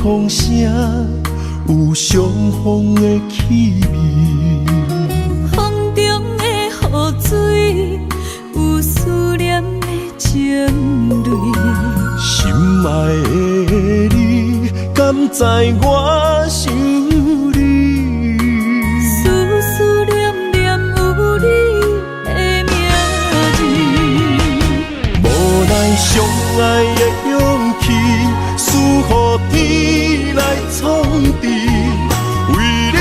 风声有相逢的气味，风中的雨水有思念的情泪。心爱的你，敢知我想你？思念念有你的名字，无奈相爱的勇气，输予天来创治。为你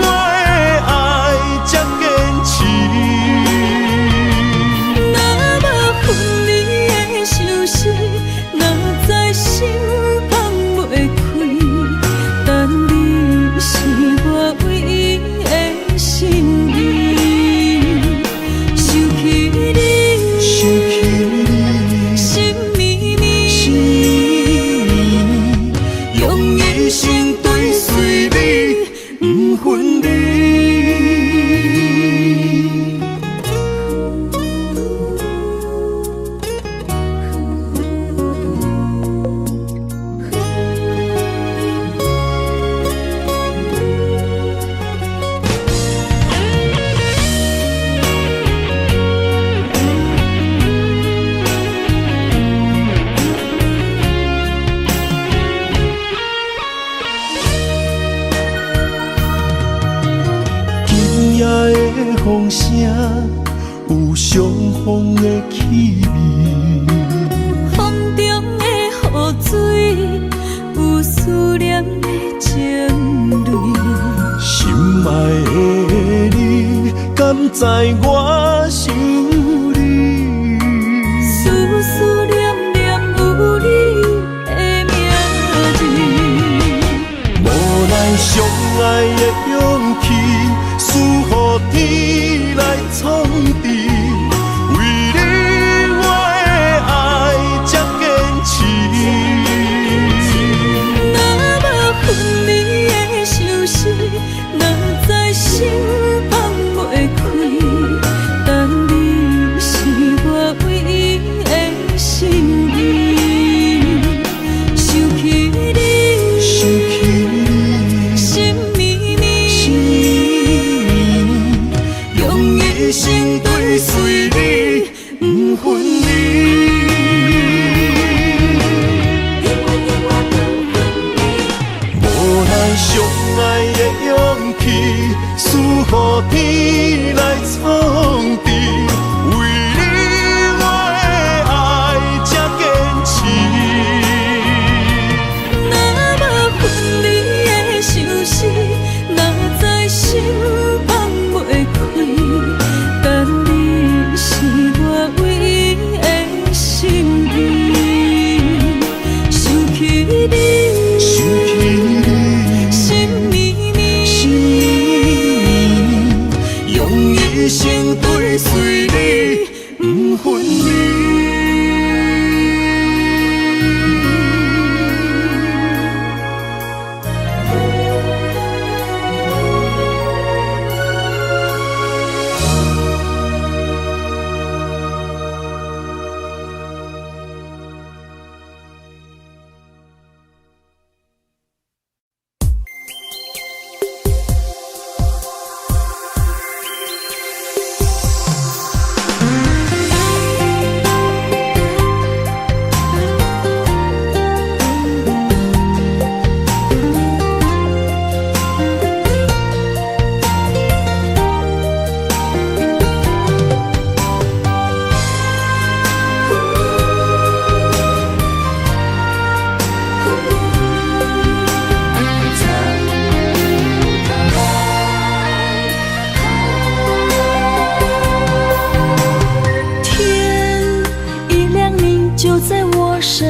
我的爱才坚持。若无分离的相思，哪知心放袂开。但你是我唯一的心意，想起你，心绵绵，用一生追随你，不分离。风声有相逢的气味，风中的雨水有思念的情泪。心爱的你，敢知我想你？思念念有你的名字，无奈相爱的勇气，输予天来创治。为你我的爱才坚持。若无分离的相思，哪知心放袂开。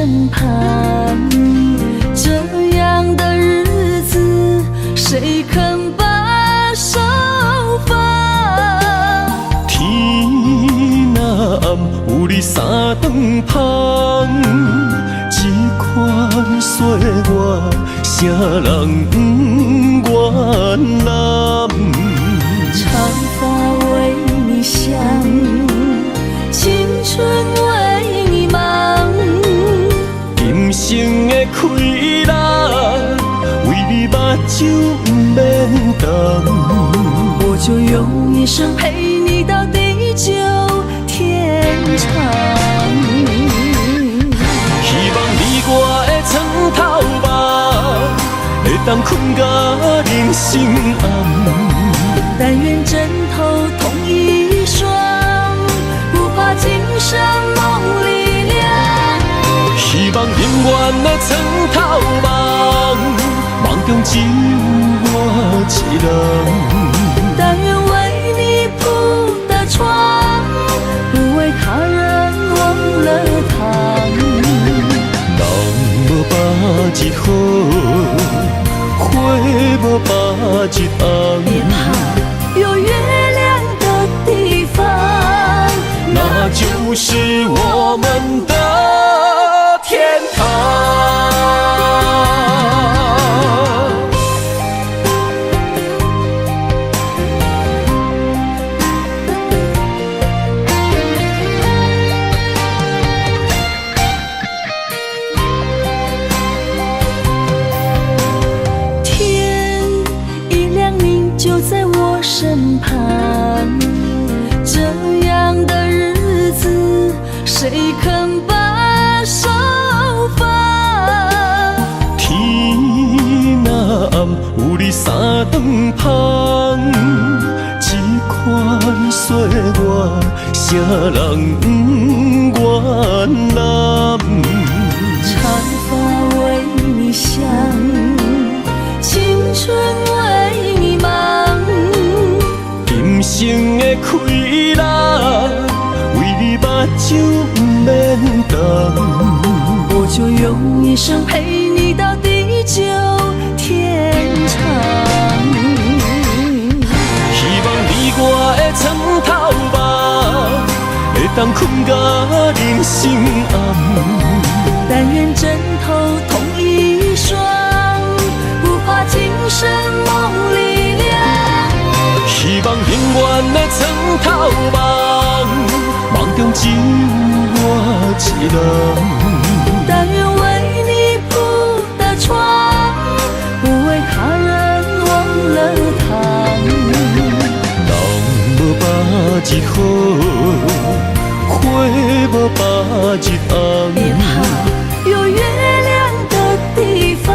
身旁。这样的日子，谁肯把手放？天若暗，有你三顿芳，这款岁月，谁人不愿揽？长发为你香，青春为你忙。今生的快乐，为你目睭不免干。我就用一生陪你到地久天长。希望你我的床头梦，会当困甲人生暗。但愿枕头同一双，不怕今生梦里凉。希望永远的床头梦，梦中只有我一人。但愿为你铺的床，不为他人忘了躺。人无百日好，花无百日红。别怕，有月亮的地方，那就是我们的天堂。天一亮，你就在我身旁。这样的日子，谁肯把手放？天若暗，有你三顿芳，这款岁月，谁人不愿揽？长发为你香，青春为你忙。今生的快乐，为你目睭不免干。我就用一生陪你到地久天长。希望你我的床头梦，会当困甲人生暗。但愿枕头同一双，不怕今生梦里凉。希望永远的床头梦，梦中只有我一人。但愿为你铺的床，不为他人忘了躺。人无百日好，花无百日红。别怕，有月亮的地方，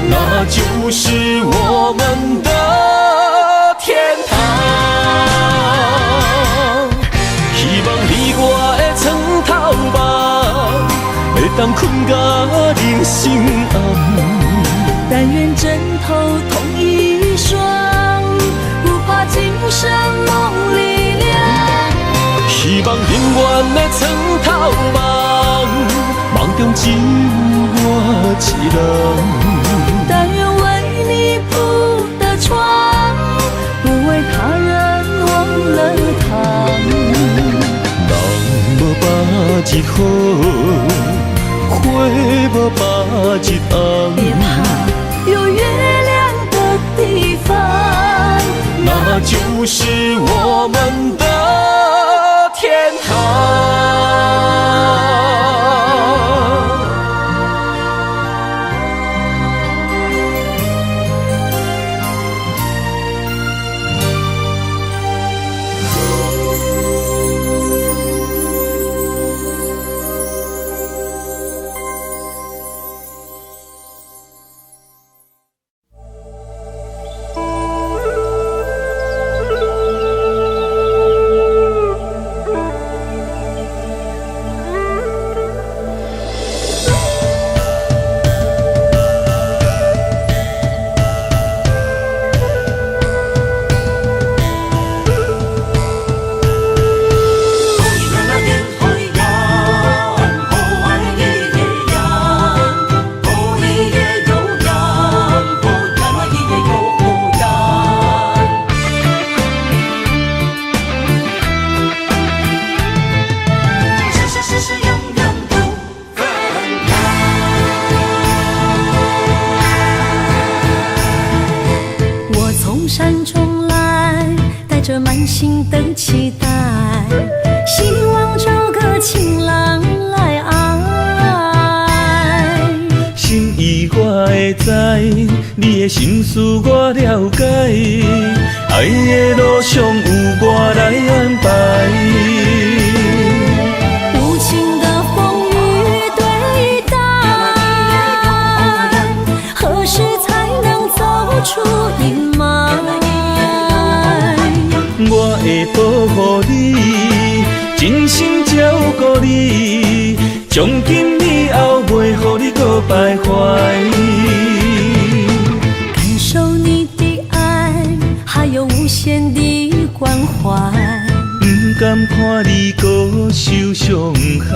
那就是我们的天堂。希望你我的床头梦，会当困甲人生暗。但愿枕头同一双，不怕今生梦里凉。希望永远的床头梦，梦中只有我一人。但愿为你铺的床，不为他人忘了躺。人无百日好，花无百日红。别怕，有月亮的地方，那就是我们的天堂。满心的期待，希望找个情郎来爱。心意我会知，你的心思我了解，爱的路上有我来安排。无情的风雨对待，何时才能走出阴霾？我会保护你，真心照顾你，从今以后袂予你搁徘徊。感受你的爱，还有无限的关怀。不甘看你搁受伤害。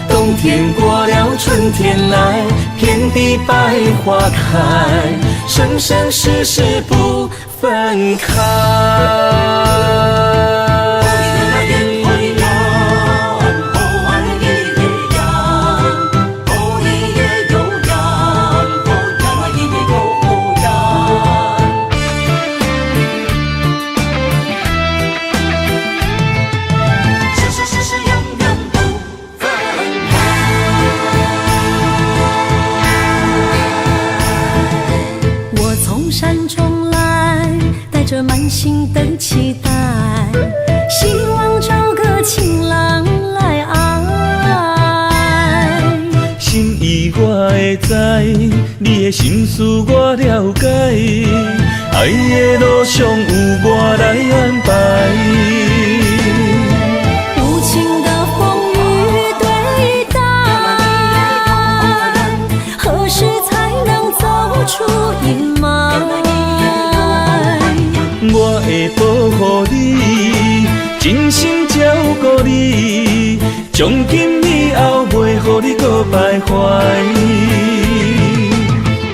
冬天过了，春天来，遍地百花开，生生世世不分开。满心的期待，希望找个情郎来爱。心意我会知，你的心思我了解，爱的路上有我来安排。无情的风雨对待，何时才能走出阴霾？我会保护你，真心照顾你，从今以后袂予你搁徘徊。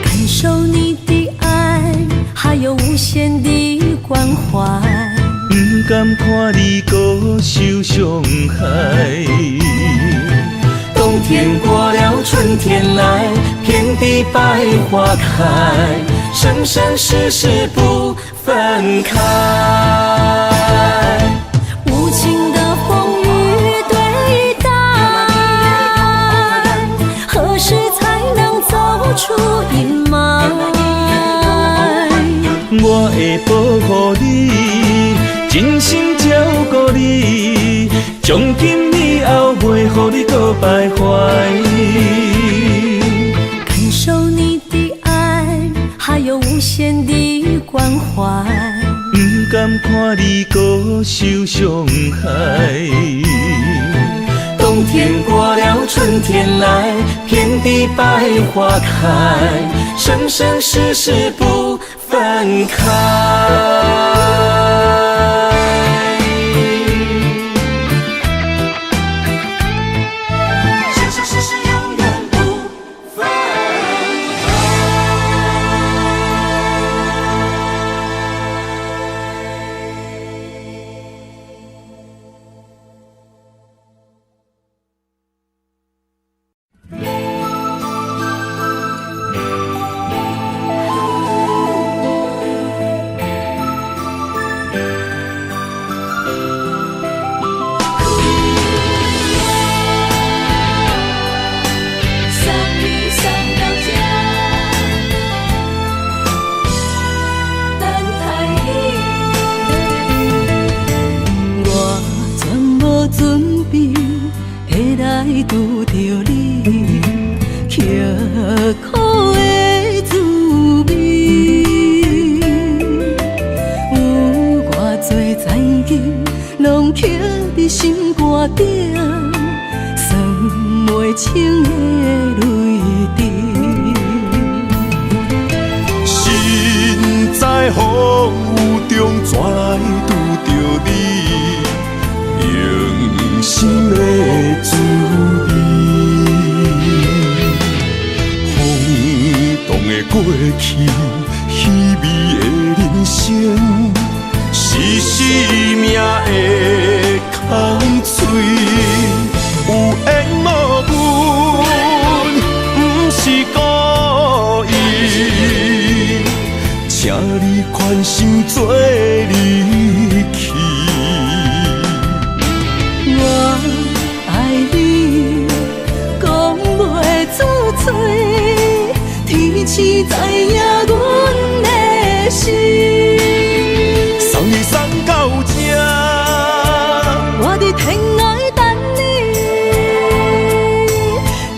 感受你的爱，还有无限的关怀。不甘看你搁受伤害。冬天过了，春天来，遍地百花开，生生世世不分开。无情的风雨对待，何时才能走出阴霾？我会保护你，真心照顾你，从今以后袂予你搁徘徊。感受你的爱，还有无限的关怀。不甘看你搁受伤害。冬天过了，春天来，遍地百花开，生生世世不分开。拄着你，刻苦的滋味，有偌多知己，拢刻伫心肝顶，算袂清的泪滴。心在风雨中，怎来拄着你？用心的滋味，轰动的过去，稀微的人生，是生命的空嘴，有缘无分，不是故意，请你宽心做。市知影阮的心。送你送到这，我伫天涯等你，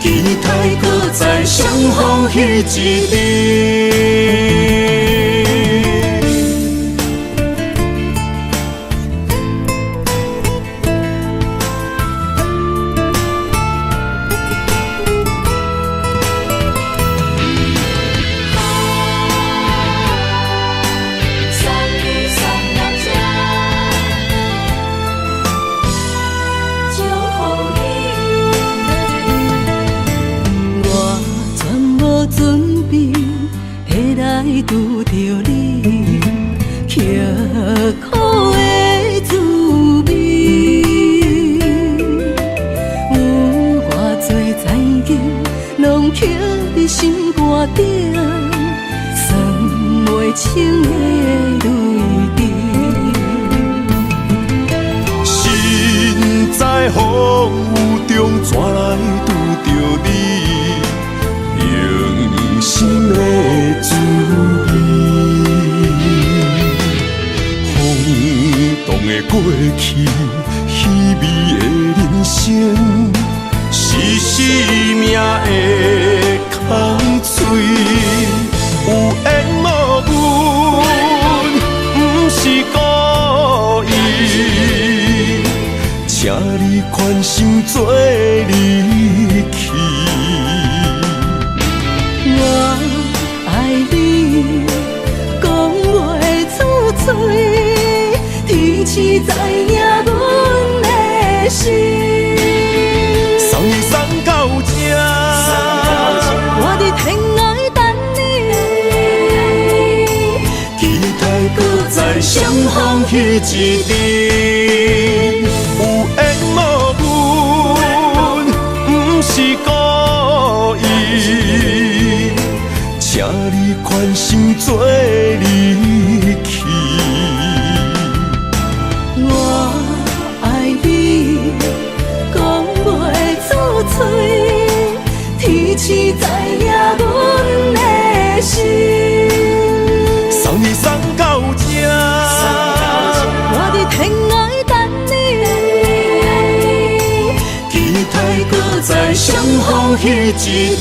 期待搁再相逢彼一日。拄着你，刻苦的滋味，有偌多知影，拢刻伫心肝顶，算袂清的泪滴。身在风雨中，怎来拄着你？用心的滋味，风动的过去，稀微的人生，是生命的空嘴，有缘无分，不是故意，请你宽心做离去。我爱你，讲袂出嘴，天赐知影阮的心。送你送到这，我伫天涯等你，期待搁再相逢彼一日。有缘无分，不是故意。请你宽心做离去。我爱你，讲袂出嘴，天赐知影阮的心。送你送到这，我伫天涯等你，期待搁再相逢彼一日。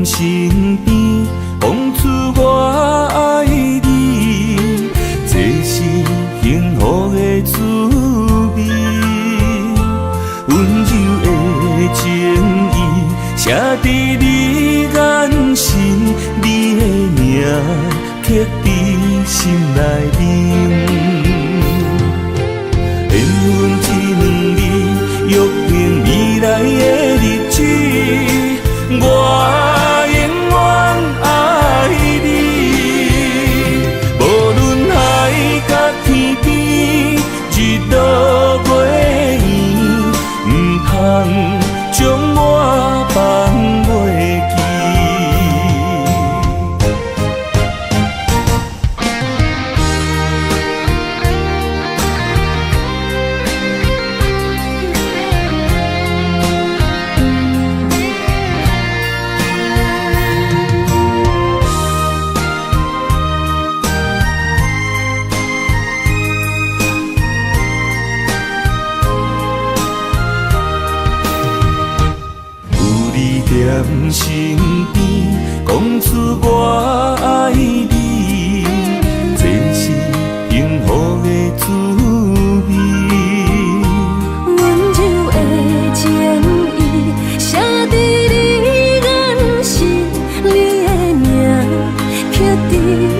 身边，讲出我爱你，这是幸福的滋味。温柔的情意，写在你眼神，你的名刻在心内面。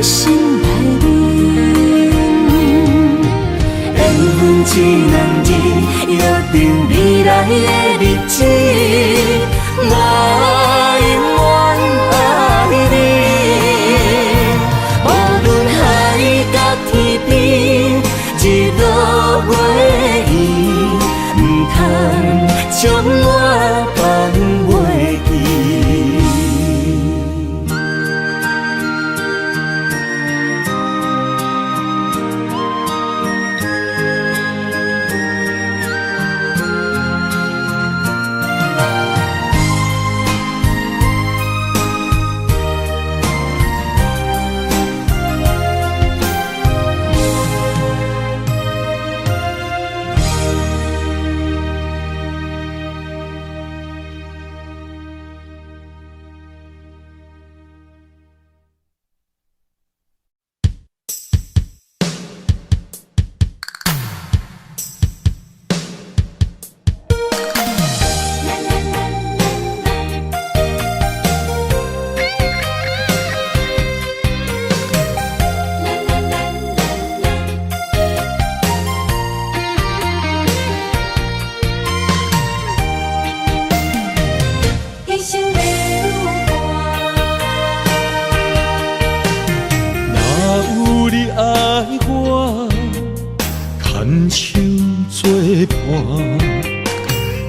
心内面。缘分一两日，约定未来的日子，我永远爱你。无论海角天边，日落月圆，唔通将我放袂记。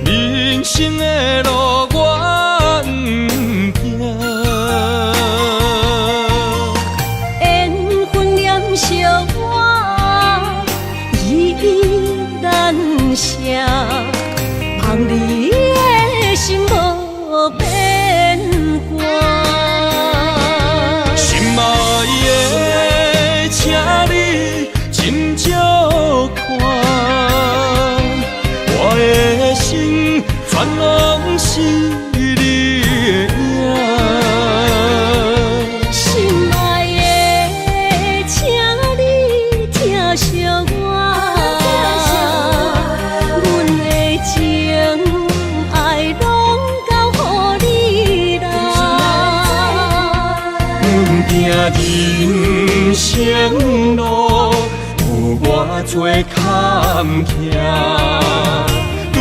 人生的路我不行，缘分染烧我依然写，望你的心无变卦。心爱的，请你斟酌看。我的心全拢是你的影，心爱的，请你疼惜我，阮的情爱拢交予你啦。阮行人生路有偌多坎坷。对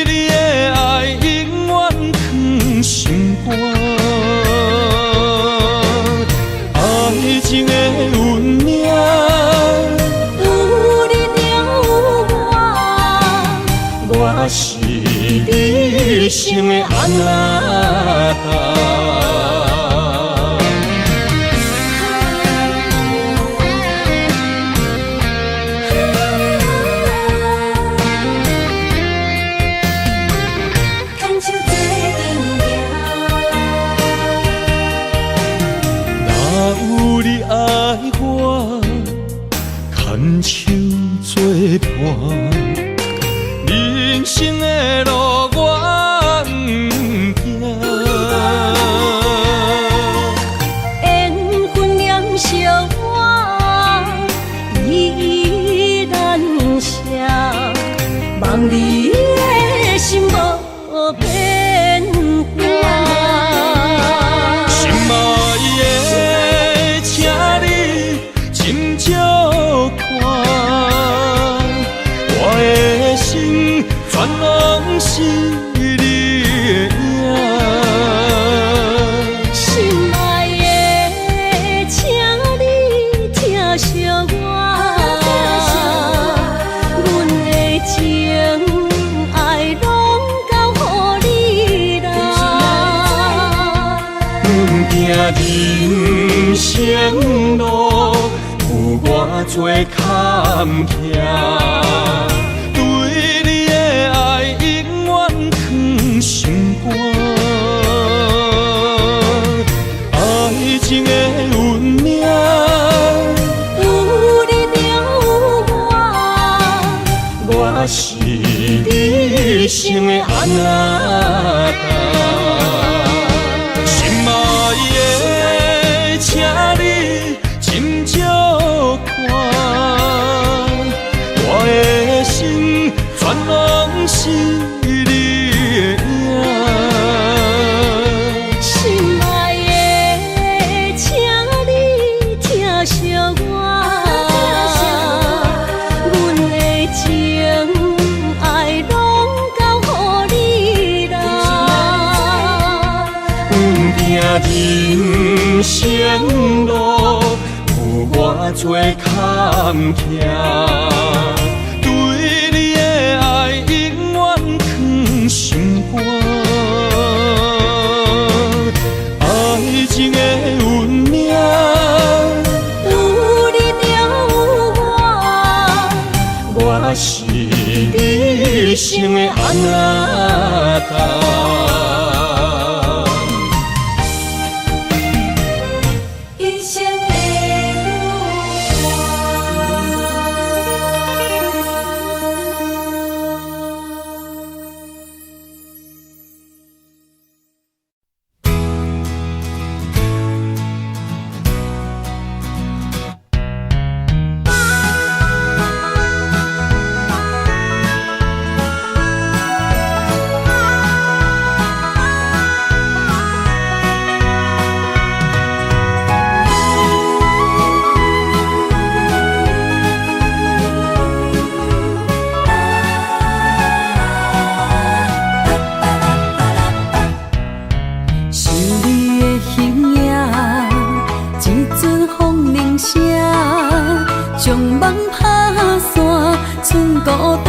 你的爱永远藏心肝，爱情的运命，有你了我是你生的安那。牵手作伴，人生的路我不行。缘分染烧我依然写，望你的心无变卦。心爱的，请你斟酌看，我的心全拢是你的影。心爱的，请你疼惜我，阮的情爱拢交予你啦。阮行人生路有偌多坎坷，对你的爱永远藏心肝，爱情的运命，有你了我是你生的安那。心爱的，请你斟酌看，我的心全拢是你的影。心爱的，请你疼生路，有我做坎坷，对你的爱永远藏心肝。爱情的运命，有你就有我，我是你生的安那达。一生的将梦打散，剩孤单。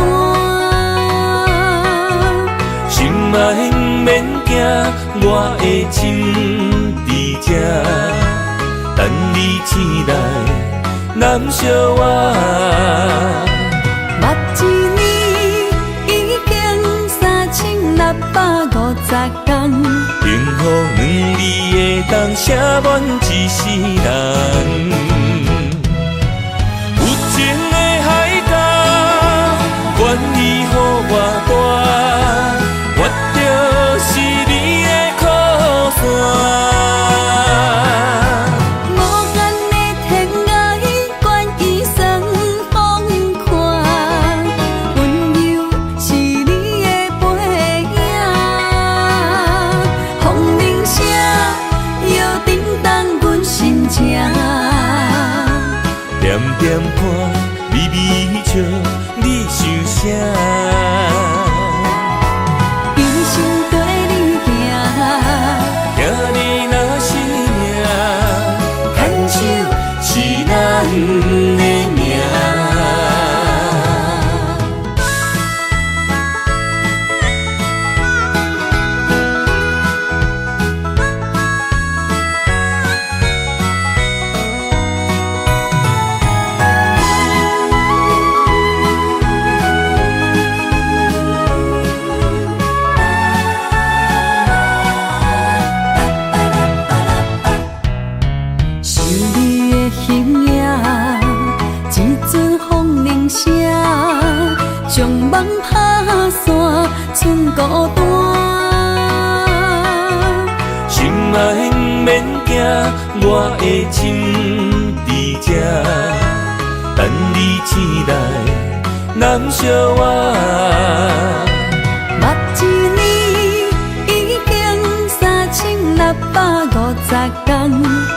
心爱免惊，我的心伫这，等你醒来，难相我。目一年已经3650天，幸福两字的当写满一世人。愿意予我大，我就是你的靠山。无限的天涯，愿意算风看，温柔是你的背影。风铃声摇叮当阮心情，点点看，微微笑。你想啥？一生跟你行，行你若是命，牵手是咱的命。将梦打散，剩孤单。心爱免惊，我的心伫这，等你醒来，难相我。目一年已经3650天，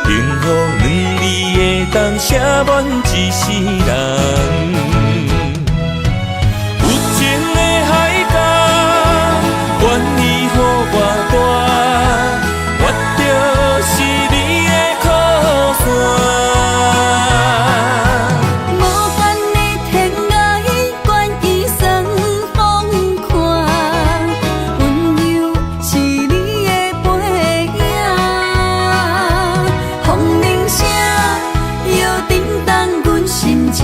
幸福两字的当写满一世人。愿意予我大，我就是你的靠山。无限的天涯，愿意算风看，温柔是你的背影。风铃声摇叮当阮心情。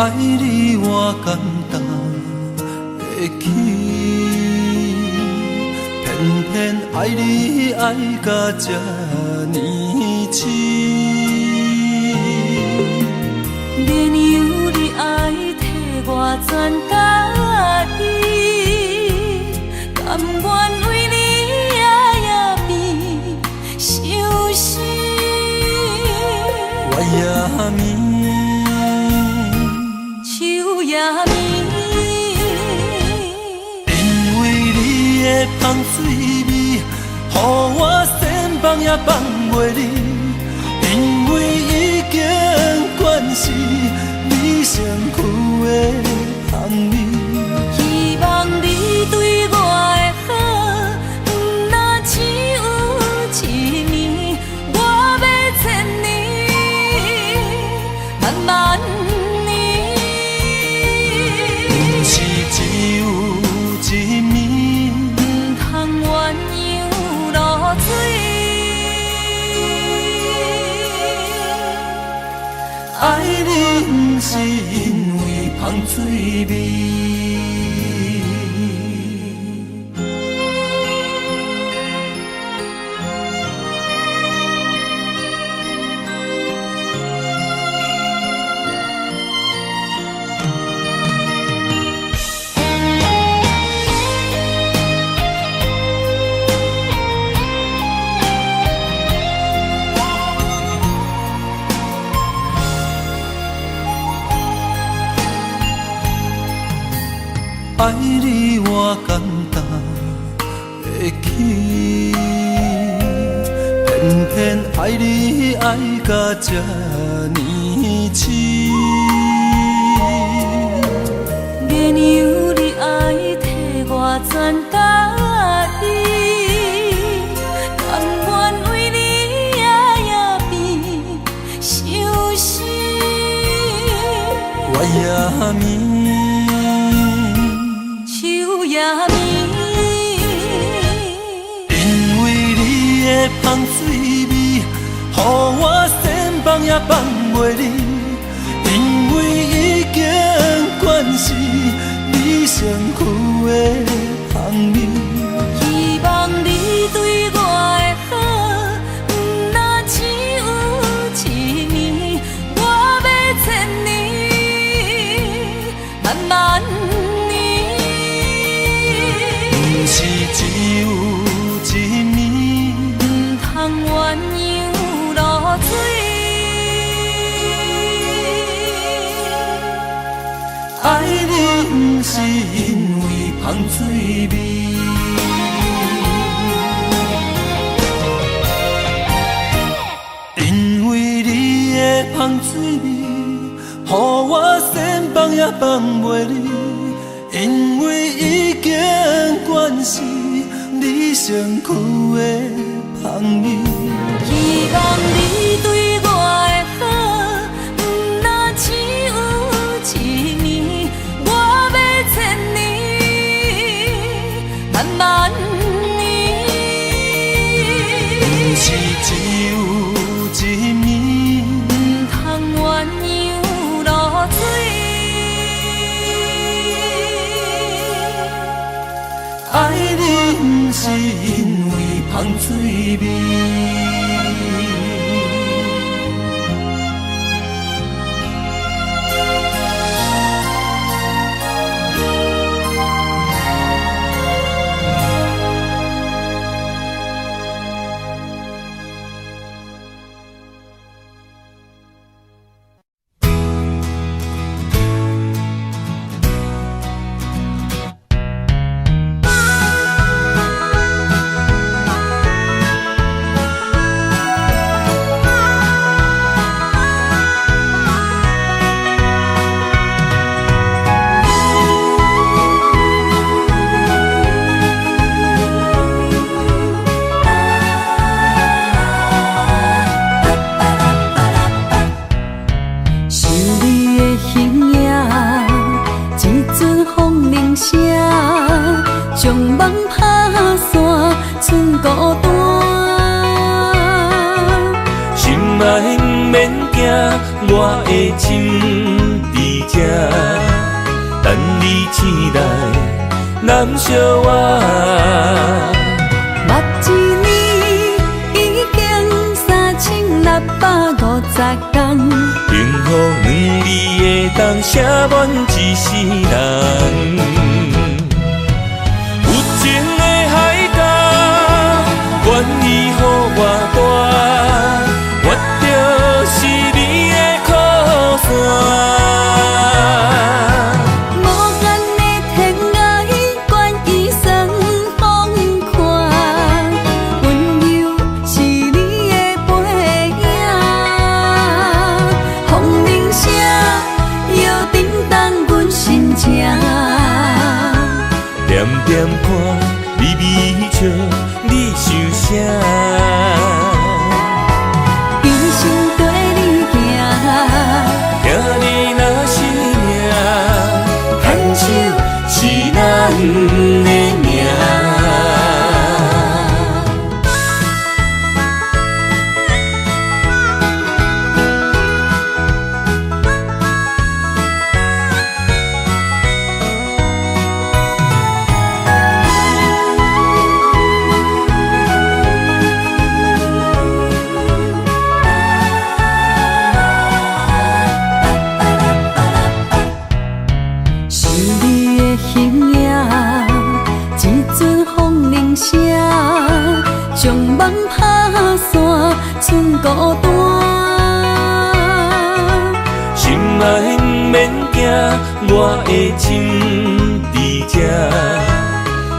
爱你我简单会起，偏偏爱你爱到这呢深。免由你爱替我全家己，甘愿为你夜变伤心。我也眠。树也眠，因为你的香水味，予我千放也放袂离。因为已经惯是你身躯的香味，希望你对我的好，不那只有一年，我要千年，慢慢。只有一暝，不通鸳鸯落水。爱你不是因为香水味。爱你我简单会起，偏偏爱你爱到这呢深。免由你爱替我全家己，甘愿为你夜变伤心。我也眠。也眠，因为你的香水味，予我千放也放袂离。因为已经惯是你身躯的香味，希望你对我的好，不那只有一年，我要千年，慢慢。是只有一暝，不通鸳鸯落水。爱你不是因为香水味，因为你的香水味，予我千放也放袂离。因为已经惯是你身躯的香味，希望你对我的好，不那只有一年，我要千年，慢慢年。不是只有一暝，不通鸳鸯落水。爱你不是因为香水味。我的心伫这，等你醒来，难相偎。目一年已经3650天，幸福两字会当写满一世人。有情的海角，愿意予我大，我就是你的靠山。无间的天涯，愿意算风看，温柔是你的背影，风铃声摇叮当阮心情。点点看，微微笑，你想啥？一生跟你行，听你若是命，牵手是咱的命。是你的形影，一阵风铃声，将梦打散，剩孤单。心爱不免惊，我的心伫这，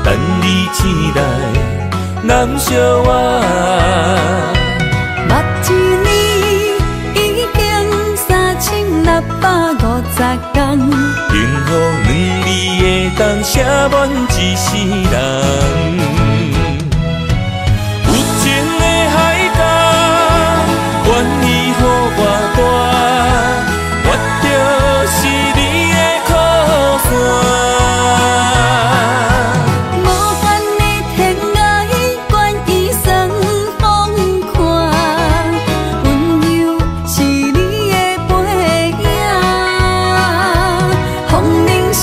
等你醒来，难相偎。目一年已经3650天，幸福两字会当写满一世人。有情的海角，愿意予我大，我就是你的靠山。无间的天涯，愿意算风看，温柔是你的背影，风铃声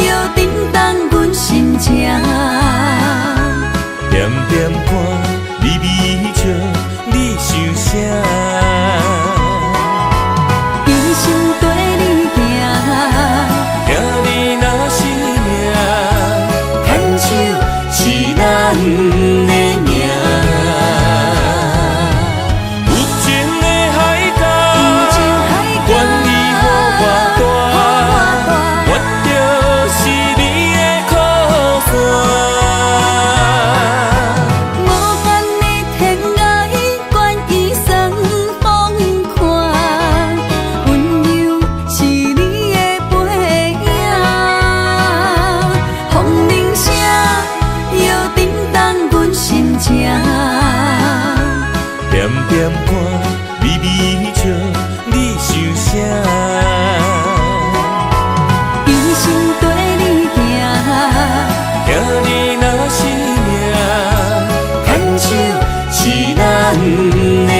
摇叮当阮心情。点点看，微微笑，你想啥？一生跟你行，听你若是命，牵手是咱的命。有情的海角，愿意予我大，我就是你的靠山。无间的天涯，愿意算风看，温柔是你的背影，风铃声摇叮当阮心情。点点看，微微笑，你想啥？一生跟你行，听你若是命，牵手是咱的命。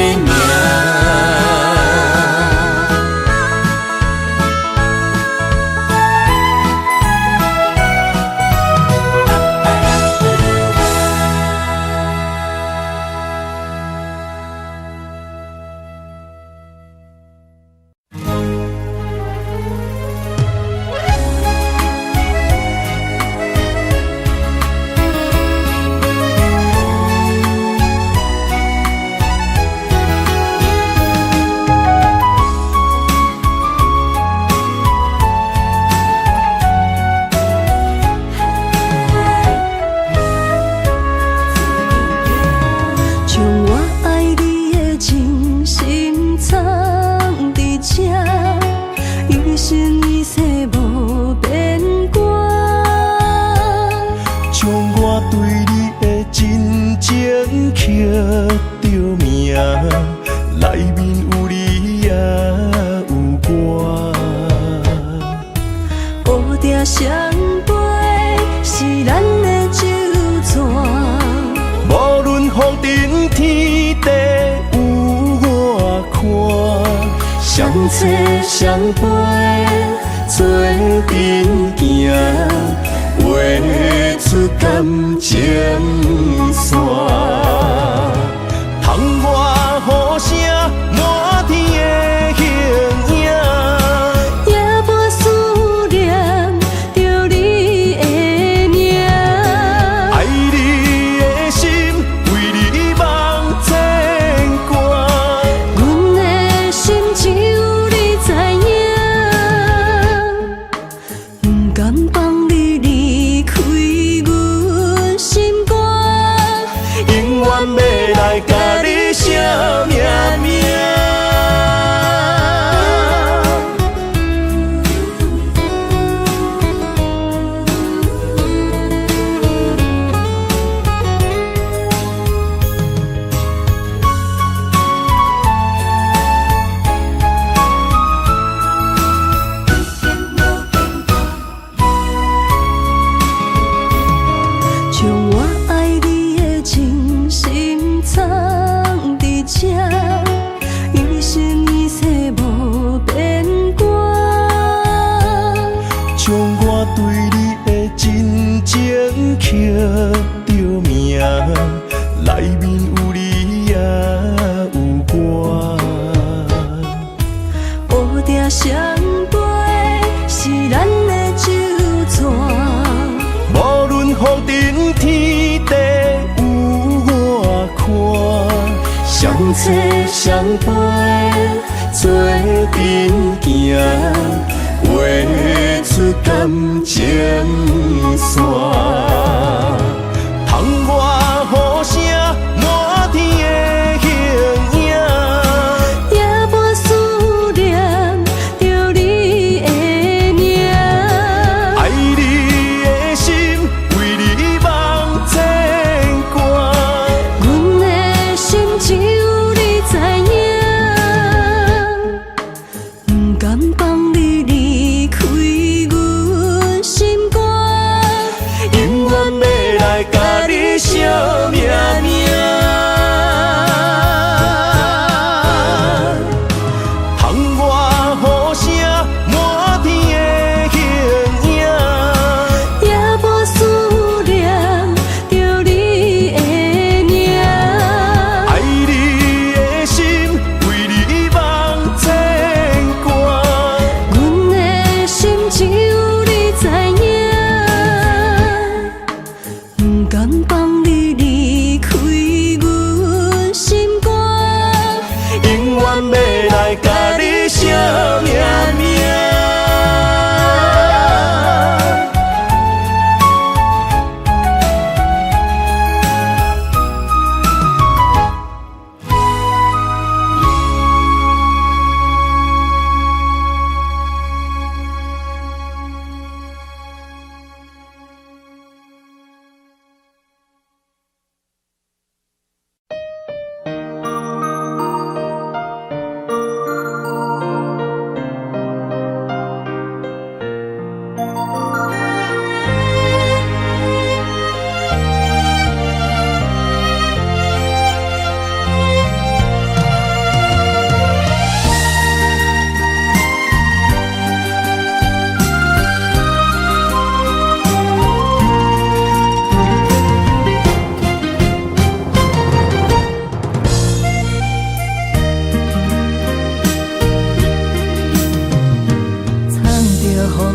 将我爱你的情深藏伫这，一生一世无变卦。将我对你的真情刻着名，内面有你也有我。乌蝶双飞是咱的酒泉。无论风尘天地有我看，相找相陪，做阵行，画出感情线。窗外雨声，满天的形影。夜半思念着你的名，爱你的心，为你梦牵挂。阮的心只有你知影，不甘放你离开阮心肝，永远要来甲你写命名。将我爱你的真心藏伫这，一生一世无变卦。将我对你的真情刻着名，内面有你也有我。乌蝶双飞是咱的酒泉，无论风尘天地有我看，相找相陪，做阵行，画出感情线。窗外雨声，满天的形影。夜半思念着你的名，爱你的心，为你梦牵挂。阮的心只有你知影，不甘放你离开阮心肝，永远要来甲你写命名。窗外雨声，满天的形影。夜半思念着你的名，爱你的心，为你梦牵挂。阮的心只有你知影，不甘放你离开阮心肝，永远要来甲你写命名。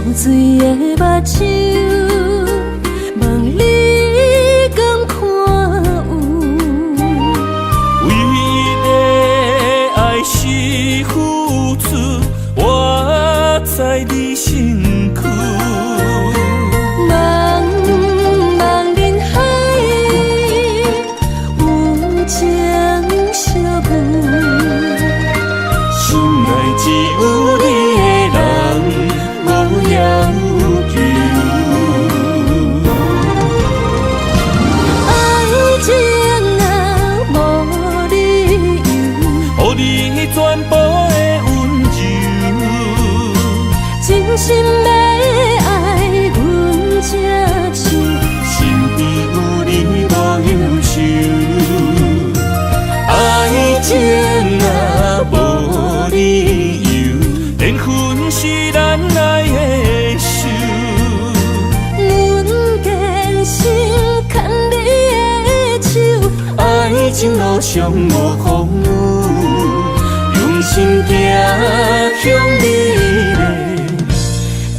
雨水的目睭，望你敢看有？为你的爱是付出，我在你身躯。茫茫人海，有情相伴，心内只有你的人，无也有爱情路上无风雨，用心行向美丽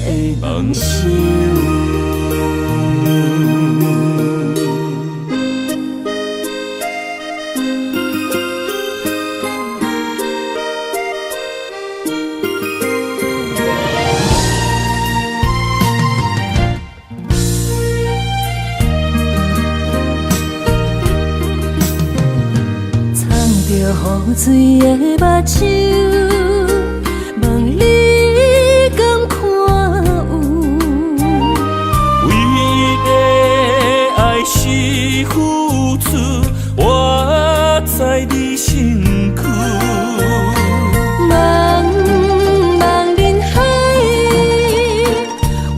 的梦想。雨水的目睭，望你敢看有？唯一的爱是付出，我在你身躯。茫茫人海，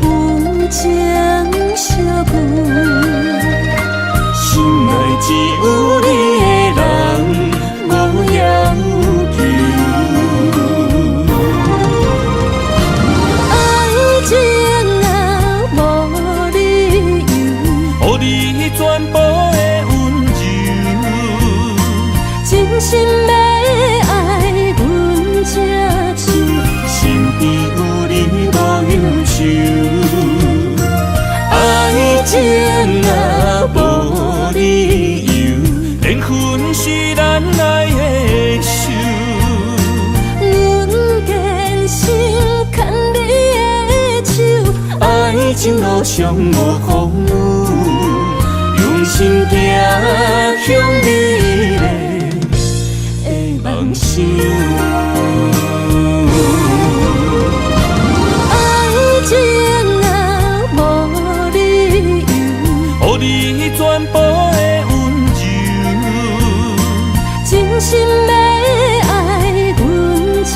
有情相伴，心内只有你的人。心要爱阮才手，身边有你无忧愁。爱情若无理由，连分是咱爱的手。阮坚信牵你的手，爱情路上无风雨，用心行向美丽。梦想，爱情若无理由，予你全部的温柔，真心要爱阮才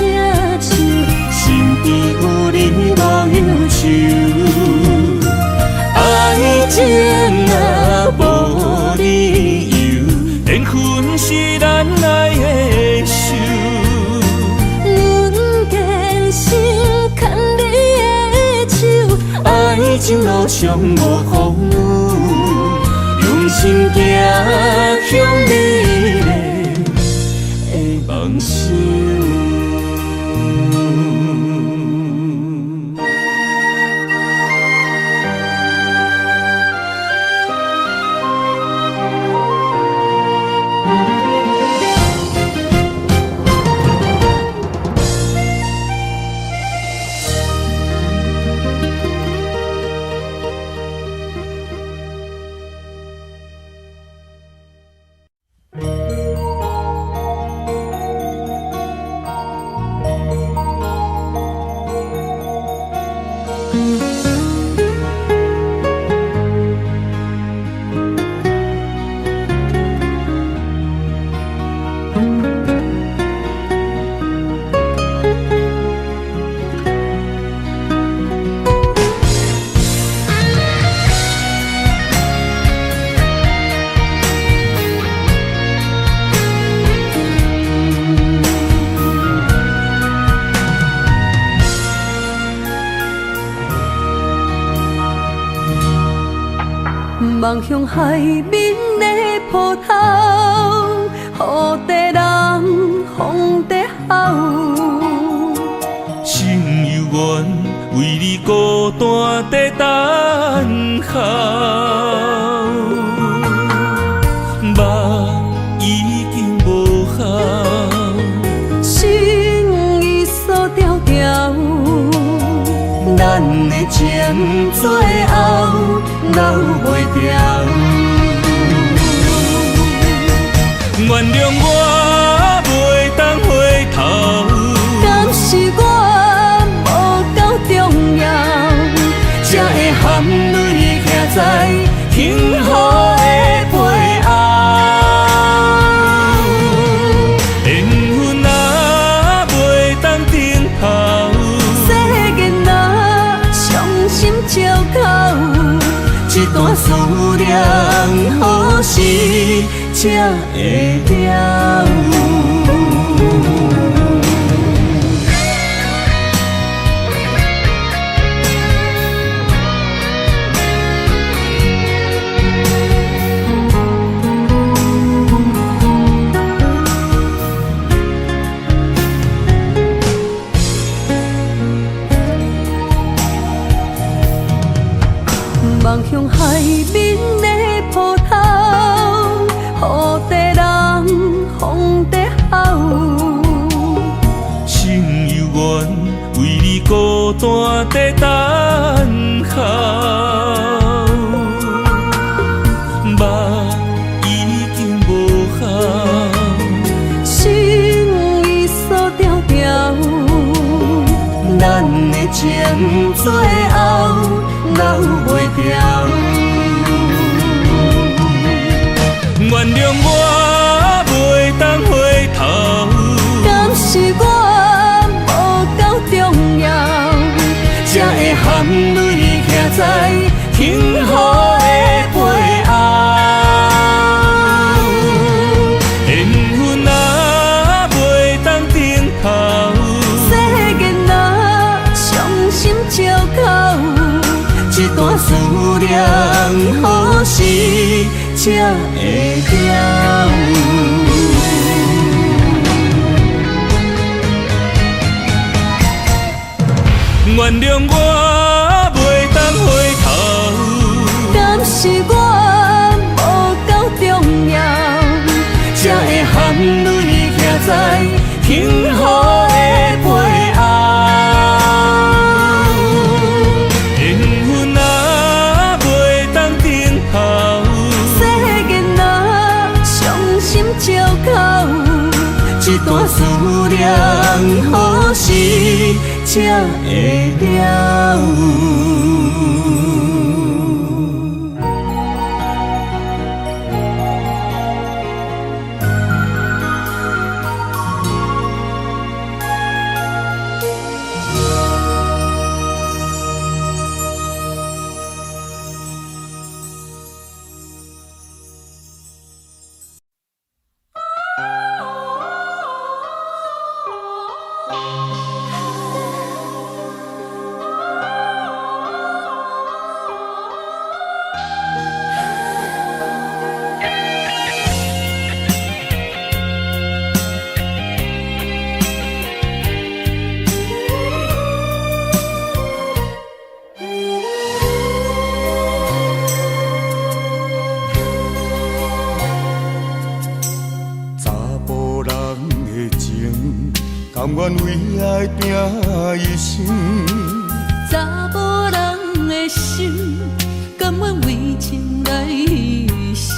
手，身边有你无忧愁。爱情若无理由，连分是咱爱的。爱情路上无风雨，用心行向美丽的梦想。望向海面的波涛，雨地人，风地吼。心犹原为你孤单在等候，梦已经无效，心已锁条条。咱的情最后留袂掉。原谅我袂当回头，敢是我无够重要，才会含泪行在幸福的背后。缘分若袂当停靠，世间若伤心借口，一段思念何时才会了？情最后留袂掉。原谅我袂当回头，敢是我无够重要，才会含泪徛在幸福的背后。缘分啊袂当等候，世间啊伤心借口，一段思念何时才会了？原谅我袂当回头，敢是我无够重要，才会含泪徛在幸福的背后。缘分啊袂当等候，世间啊伤心借口，一段思念何时才会了？甘愿为爱拼一生，查某人的心，甘愿为情来牺牲。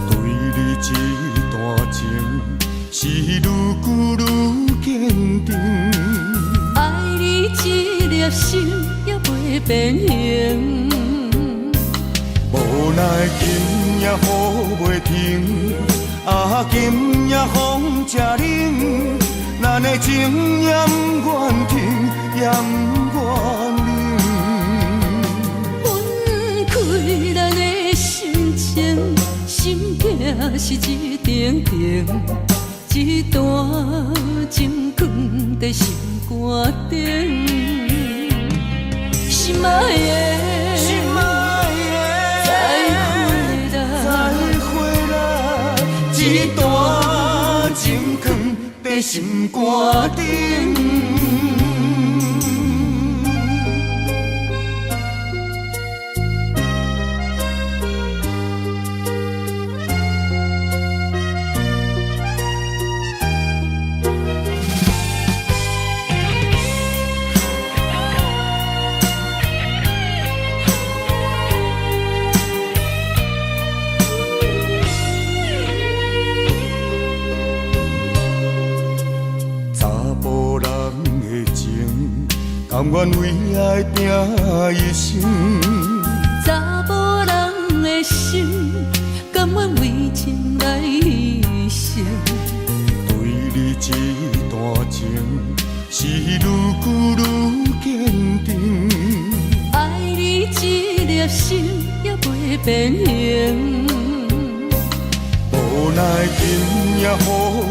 对你这段情，是愈久愈坚定。爱你这粒心也袂变形，无奈今夜雨袂停，啊今夜风正冷。咱的情也不愿停，也不愿冷。分开咱的心情，心痛是一定定，一段情藏在心肝顶。心爱的，再回来，一段情藏在心肝顶。甘愿为爱拼一生，查某人的心，甘愿为情来牺牲。对你这段情，是愈久愈坚定。爱你这粒心也袂变形，无奈今夜雨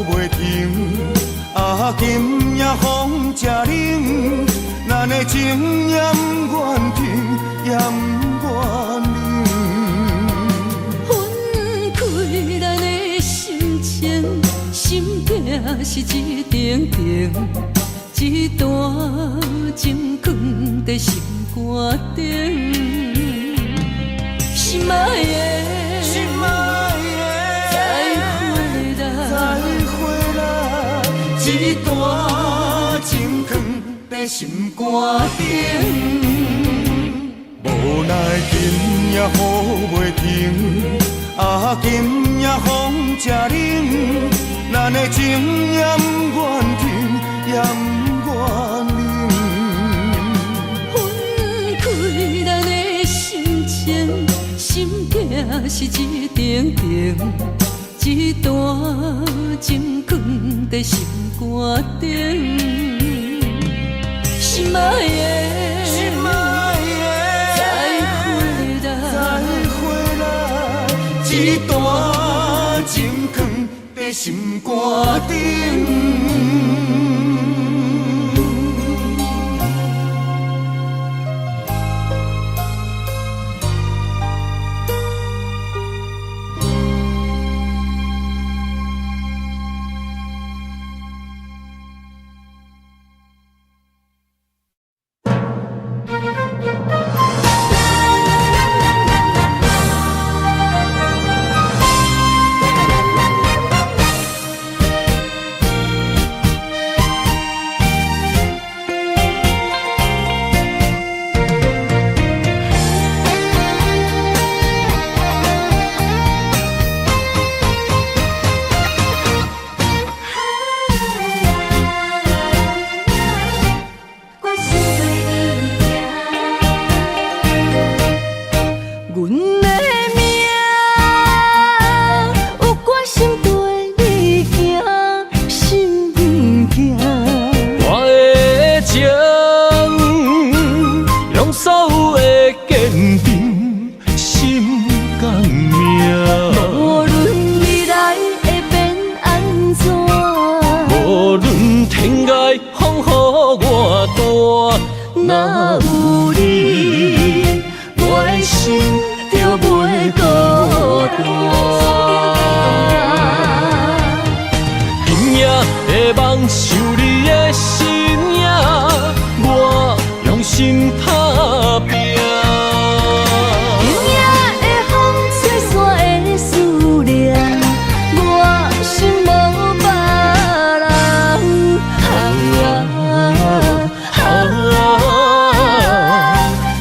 袂停，啊今夜风正冷。咱的情也不愿停，也不愿冷。分开咱的心情，心痛是一定定，一段情藏在心肝顶。心爱的，再回来，一段情藏在心肝顶。无奈今夜雨袂停，啊今夜风正冷。咱的情也不愿停，也不愿冷。是一点点，一段情藏在心肝顶。心爱的，再回来，一段情藏在心肝顶。若有你，我的心就袂孤单。今夜的梦想你的身影，我用心打拼。今夜的风吹散的思念，我心无别人。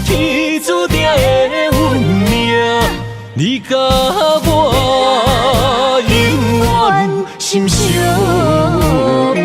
天注定的运命，你甲我永远心相伴。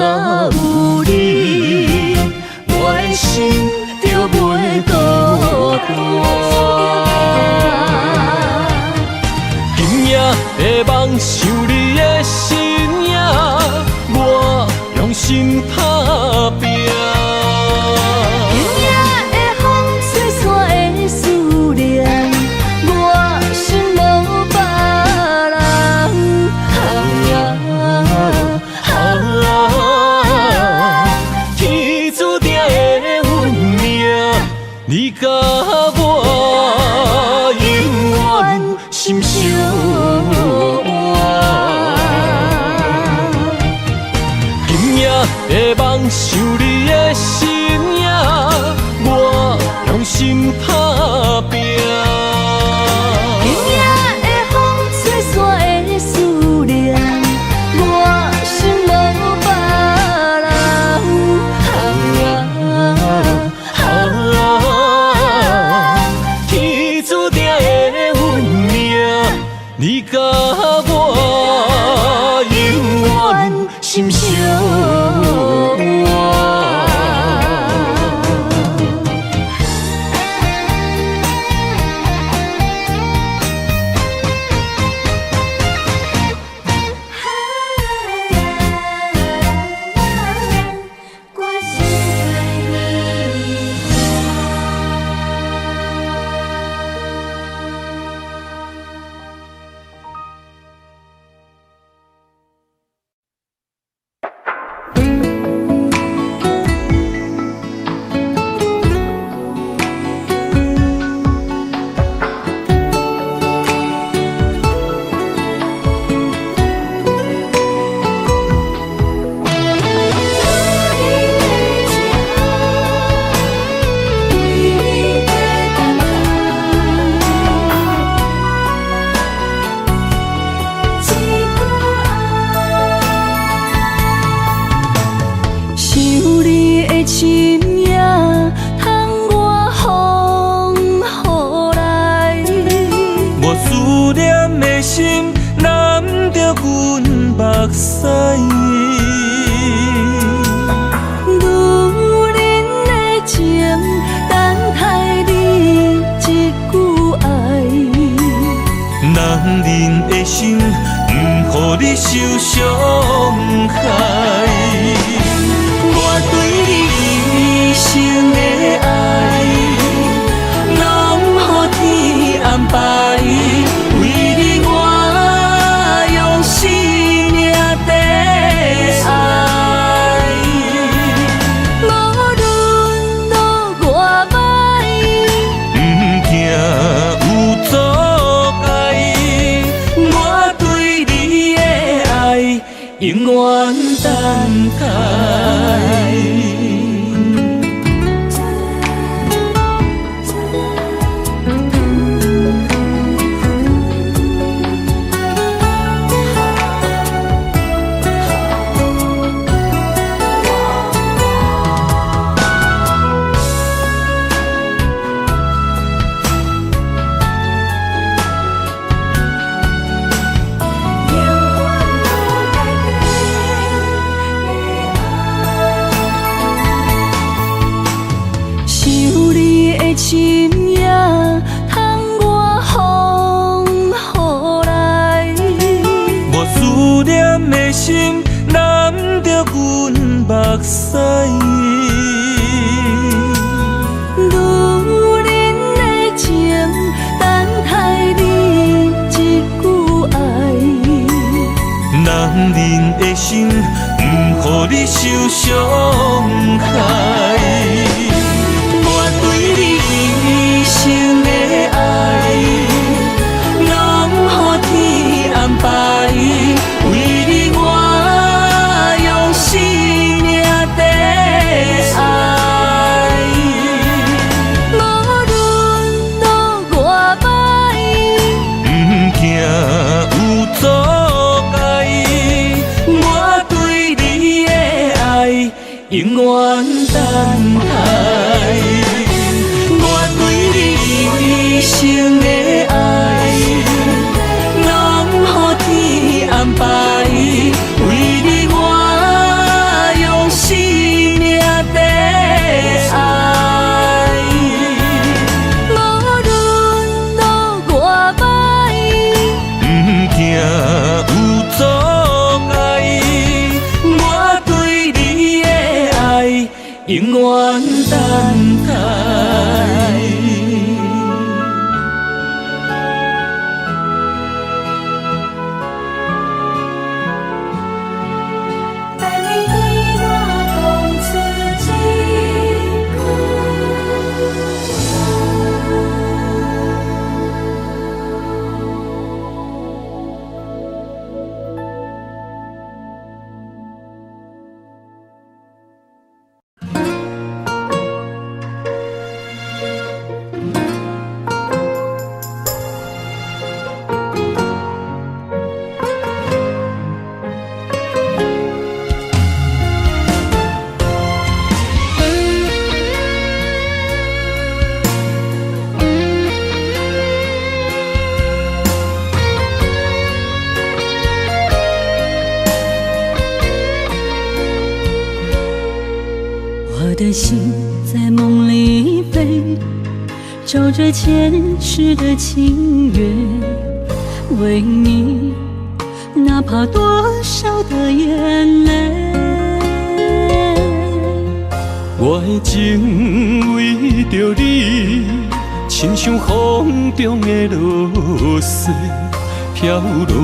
若有你，我的心就袂孤单。今夜的梦想你的身影，我用心打拼。今夜的风吹散的思念，我心无别人。天注定的运命，你甲我永远心相伴。今夜的梦想你的身影，我用心打拼。今夜的风吹散的思念，我心无别人。天注定的运命，你甲我永远心相伴。的心染着阮目屎。女人的情，等待你一句爱。男人的心，不予你受伤害。我对你一生的爱，拢予天安排。为你我用生命在爱。无论路偌歹，不惊有阻碍。我对你的爱，永远等待。深夜，通我风雨来。我思念的心染着阮目屎。女人的情，等待你一句爱。男人的心，不予你受伤害。生的爱，拢予天安排。为你我用生命在爱。无论路偌歹，不惊有阻碍。我对你的爱，永远等待。生的爱，拢予天安排。为你我用生命在爱。无论路偌歹，不惊有阻碍。我对你的爱，永远等待。我的心在梦里飞，找着前世的情缘，为你哪怕多少的眼泪。我的情为着你，亲像风中的落雪飘落，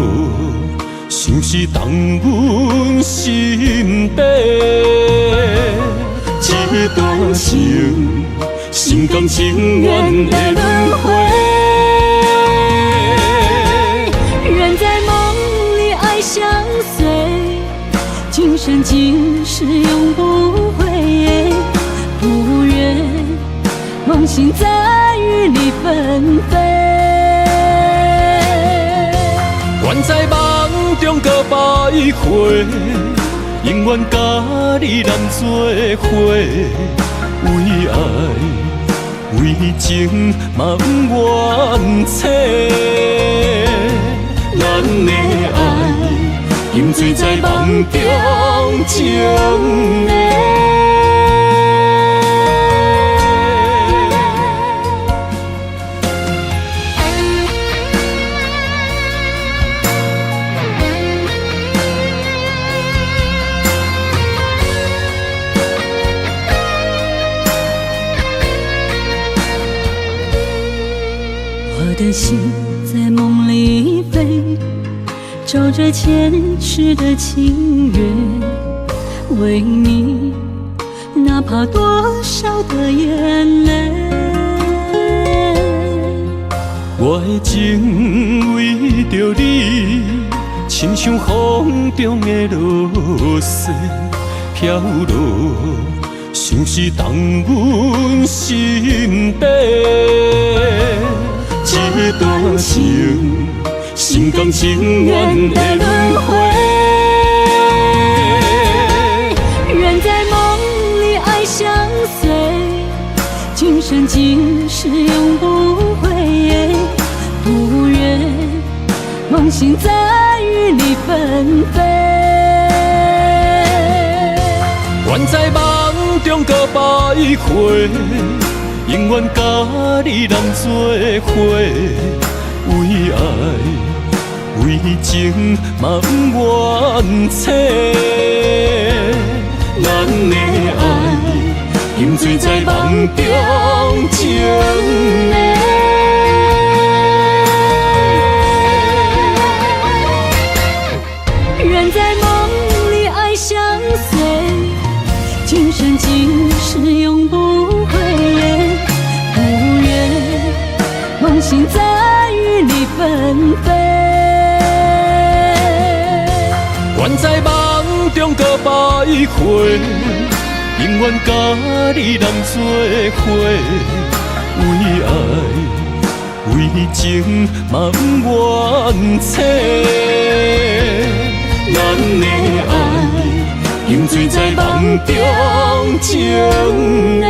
像是动阮心底。一段情，心甘情愿的轮回。人在梦里爱相随，今生今世永不悔。不愿梦醒再与你纷飞。愿在梦中搁徘徊。永远甲你揽做伙，为爱为情嘛不愿切。咱的爱沉醉在梦中情的。我的心在梦里飞，找着前世的情缘，为你哪怕多少的眼泪。我的情为着你，亲像风中的落雪飘落，像是冻阮心底。这段情，心甘情愿的轮回。愿在梦里爱相随，今生今世永不悔。不愿梦醒再与你纷飞。愿在梦中搁徘徊。永远甲你人做伙，为爱为情嘛不怨切。咱的爱沉醉在梦中情的。愿在梦里爱相随，今生今世永不悔。梦醒再与你纷飞。愿在梦中搁徘徊，永远甲你人做伙，为爱为情嘛不怨切。咱的爱沉醉在梦中情的。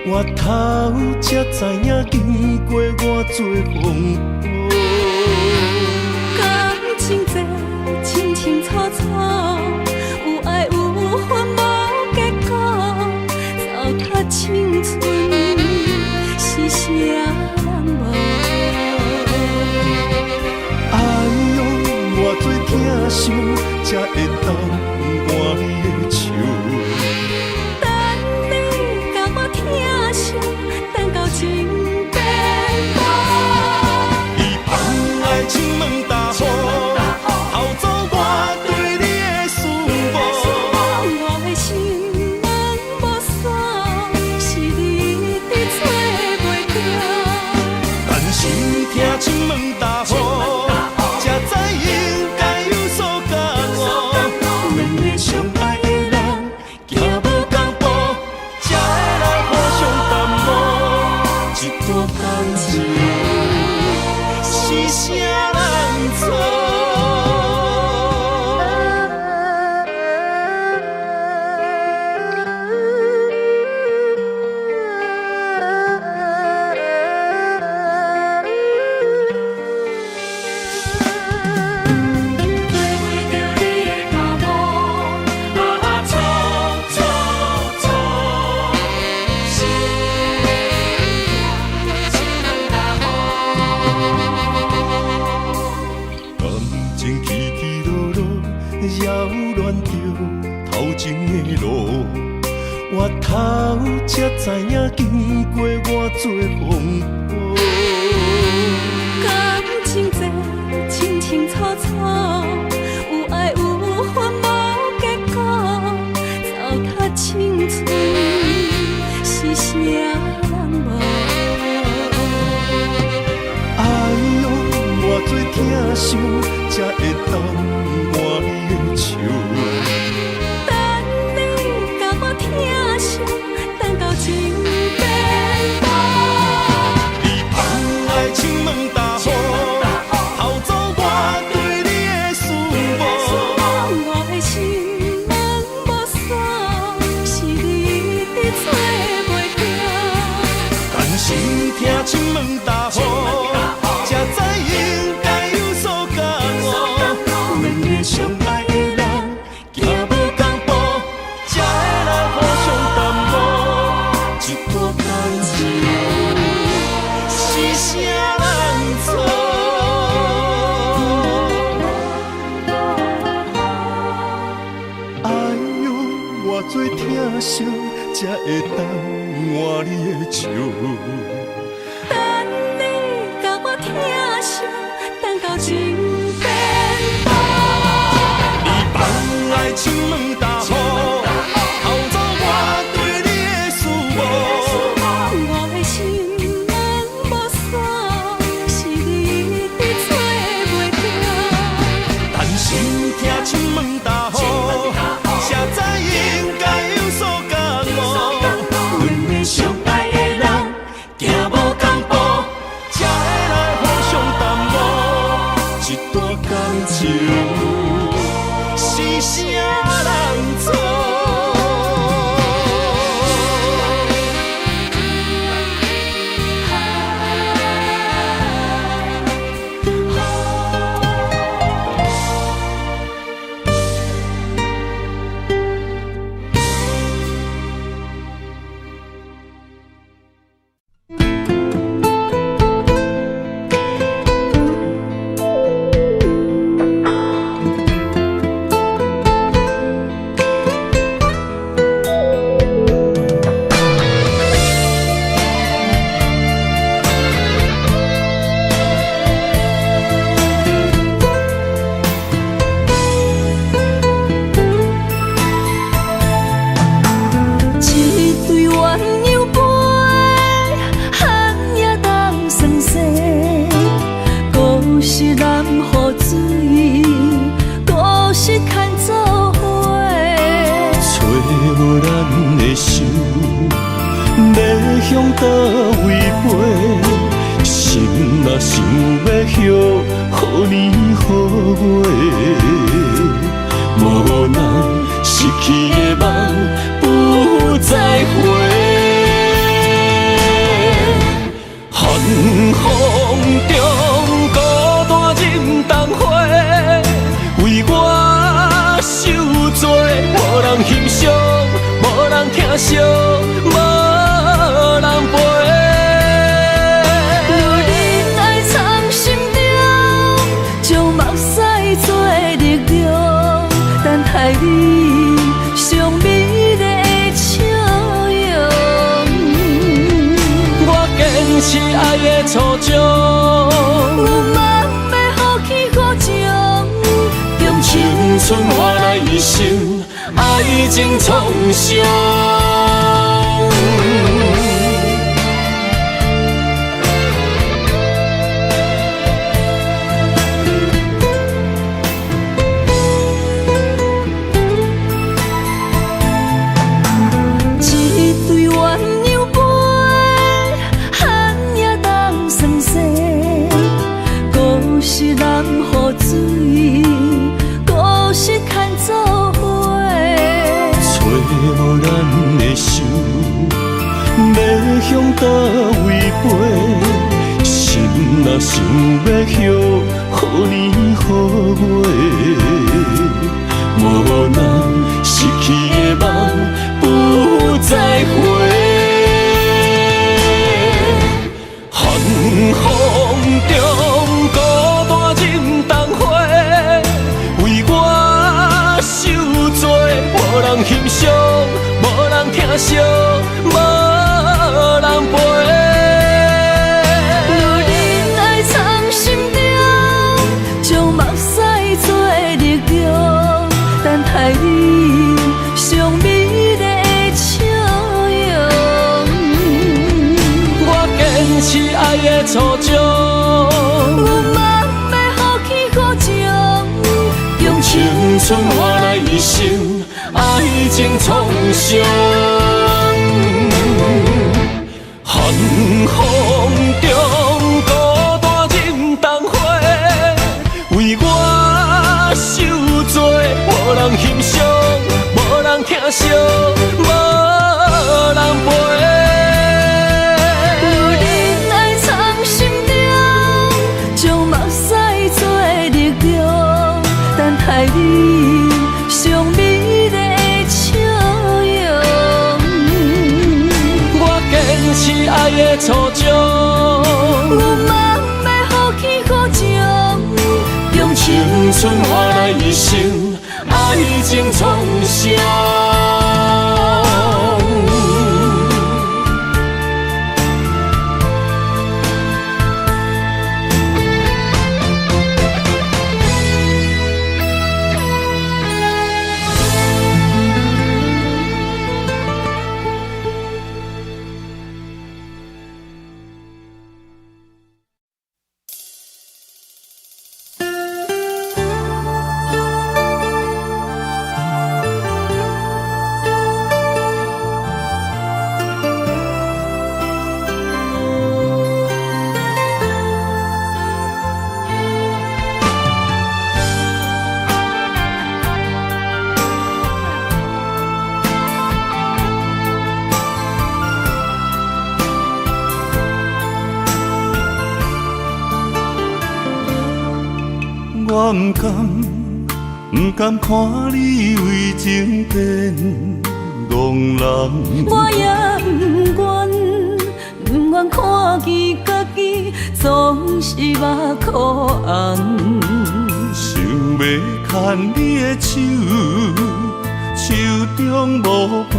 我头才知影，经过偌多风波。感情这清清楚楚，有爱有恨无结果，糟蹋青春是啥人无？哎呦，偌多疼伤，才会当换你的手。情变无，伊放爱亲门大雨，偷走我对你的思慕。我的心门无锁，是你伫找袂到。但心疼亲门大雨，才知应该有所感悟。两个相爱的人，行无同步，才会来互相淡漠。一段感情是啥人做？后，才知影经过偌多风波。感情这清清楚楚，有爱有恨无结果，糟蹋青春是啥人无？哎呦，偌多疼伤，才会当换你的笑。等你甲我疼惜，等到情变薄。你放爱情问大雨，偷走我对你的思慕。我的心门无锁，是你一直找袂到。但是听亲问大雨，才知应该有所感悟。两个相爱的人，行无同步，才会来互相淡薄。一段感情是啥人错？哎呦，偌多疼惜，才会当换你的笑。等你甲我疼惜，等到情变薄。你放爱情问大雨，偷走我对你的思慕。我的心门无锁，是你一直找袂到。但是听亲问大雨，才知应该有所感悟。两个相爱的人，行无同步，才会来互相淡薄。一段感情是啥人错？一对鸳鸯杯，喊也当算细。故事难雨水，故事牵做伙。找无咱的心，要向倒位飞？心若想要许，予年予月，无人失去的梦不再回。寒风中孤单忍冬花，为我受罪，无人欣赏，无人疼惜，无人陪。有人爱藏心中，将目屎做力量，等待你上美丽的笑容。我坚持爱的初衷，我嘛要放弃好情，用青春换来一生爱情创伤。一对鸳鸯杯，喊也当算细。故事难雨水，故事牵做伙。找无咱的心，要向倒位飞？心若想要许，予年予月，无人失去的梦不再回。寒风中孤单忍冬花，为我受罪，无人欣赏，无人疼惜。持爱的初衷。我嘛要放弃好情，用青春换来一生爱情创伤。寒风中孤单忍冬花，为我受罪，无人欣赏，无人疼惜，无人陪。有人爱藏心中，将目屎做力量，等待你上美丽的笑容。我坚持爱的初衷，我嘛要放弃好情，用青春换来一生爱情创伤。我不甘看你为情变憨人，我也不愿看见家己总是目眶红。想要牵你的手，手中无半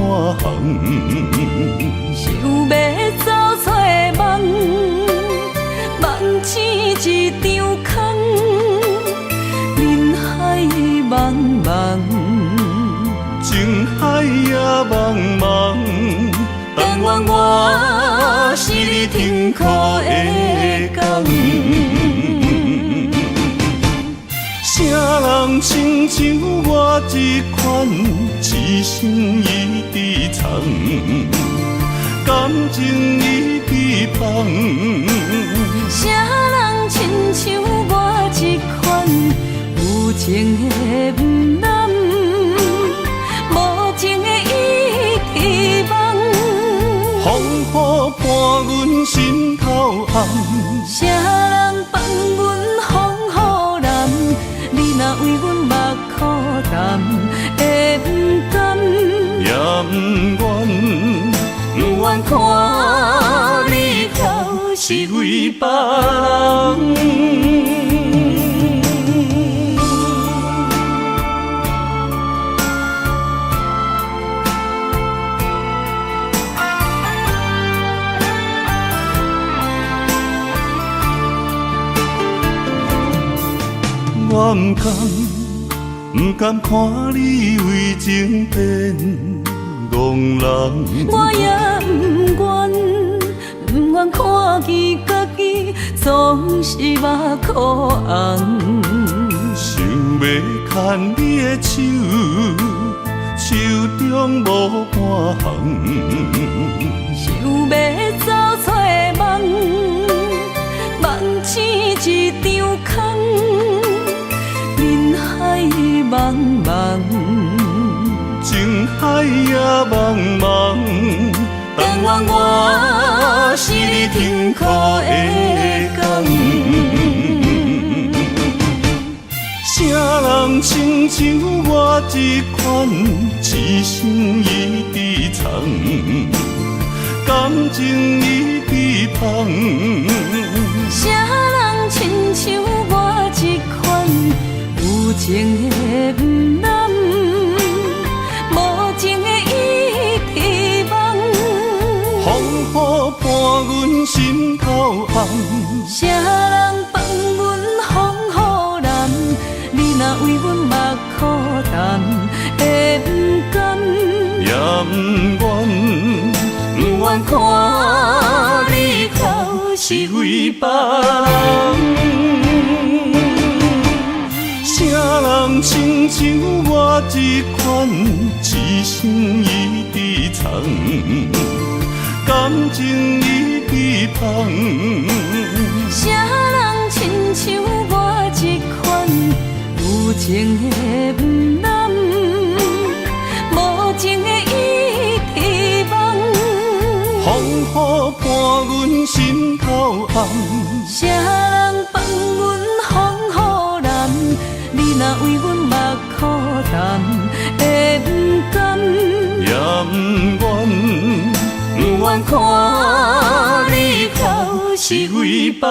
项。想要走出梦，梦醒一场空，人海茫茫，情海也茫茫。但愿我是你天苦的工。啥人亲像我这款痴心已伫藏，感情已伫放。啥人亲像我这款有情的不男，无情的已伫梦。风雨伴阮心头红，啥人放阮风雨男？你若为阮目苦淡，会不甘？也不愿，不愿看你头是为别人。我不甘看你为情变憨人，我也不愿看见家己总是目眶红。想要牵你的手，手中无半项。想要走出梦，梦醒一场空。人海茫茫，情海也茫茫。但愿我是你天苦的工。啥人亲像我这款痴心已伫藏，感情已伫放。啥人亲像我这款有情的不男，无情的已伫梦。风雨伴阮心头红，啥人放阮风雨男？你若为阮目苦淡，会不甘？也不愿，不愿看你头是为别人。啥人亲像我这款，一生伊伫藏，感情伊伫芳。啥人亲像我这款，有情的不男，无情的伊伫梦。风雨伴阮心头暗，啥人放阮风雨男？你若为阮目苦淡，会不甘？也不愿，不愿看你哭，是为别人。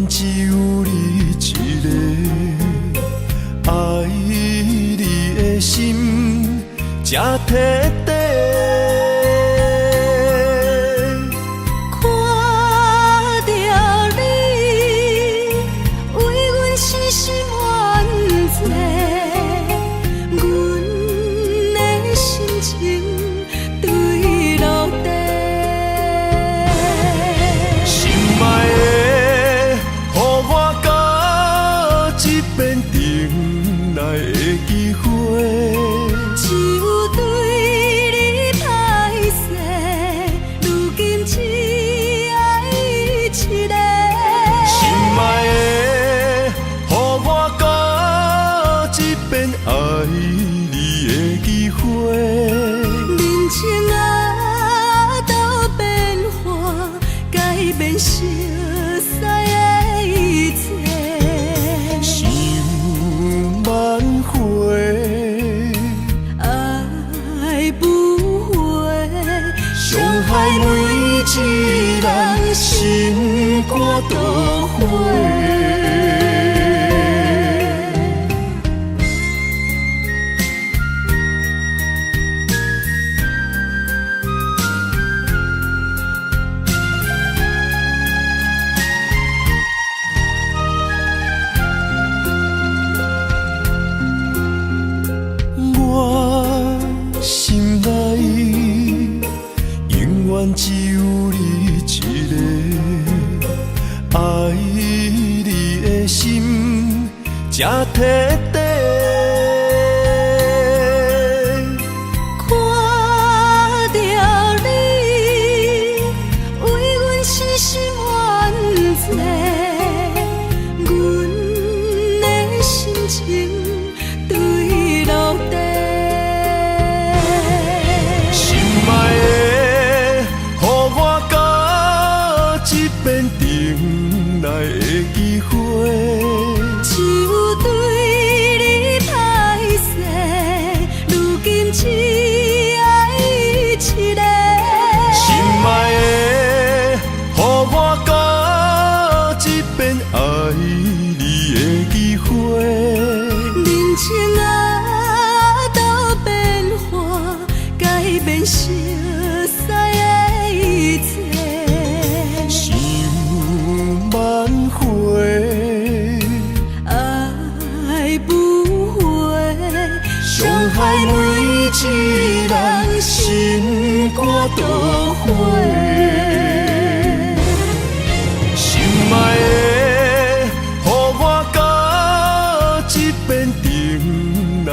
只有你一个，爱你的心才摕底。看着你为阮牺牲愿做，阮的心情对落地。心爱的，予我到一遍等来的机会。只有对你歹势，如今只爱一个。心爱的，予我到一遍爱你的机会。人情啊，都变化，改变熟悉的一切。想挽回，爱不回，伤害每一人心肝都灰。我心内永远只有你一个，爱你的心才摕底。看着你为阮牺牲愿做，阮的心情对落地。心爱的，予我到一遍等来的机会。只有对你歹势，如今只爱一个。心爱的，予我到一遍爱你的机会。人情啊，都变化，改变熟悉的一切。想挽回，爱不回，伤害每一人心肝都灰。心爱的，予我到一遍等来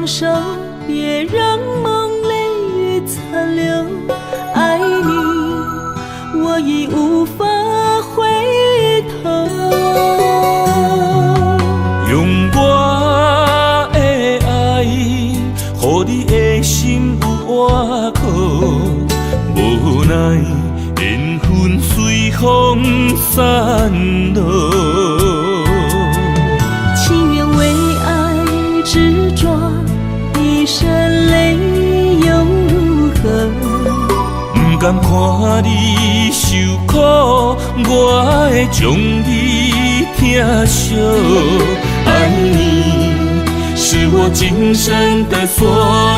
手，别让梦泪残留。爱你，我已无法回头。用我的爱，予你的心有外口，无奈缘分随风散落。情愿为爱执着，一身泪又如何？不甘看你受苦，我会将你疼惜。爱你是我今生的所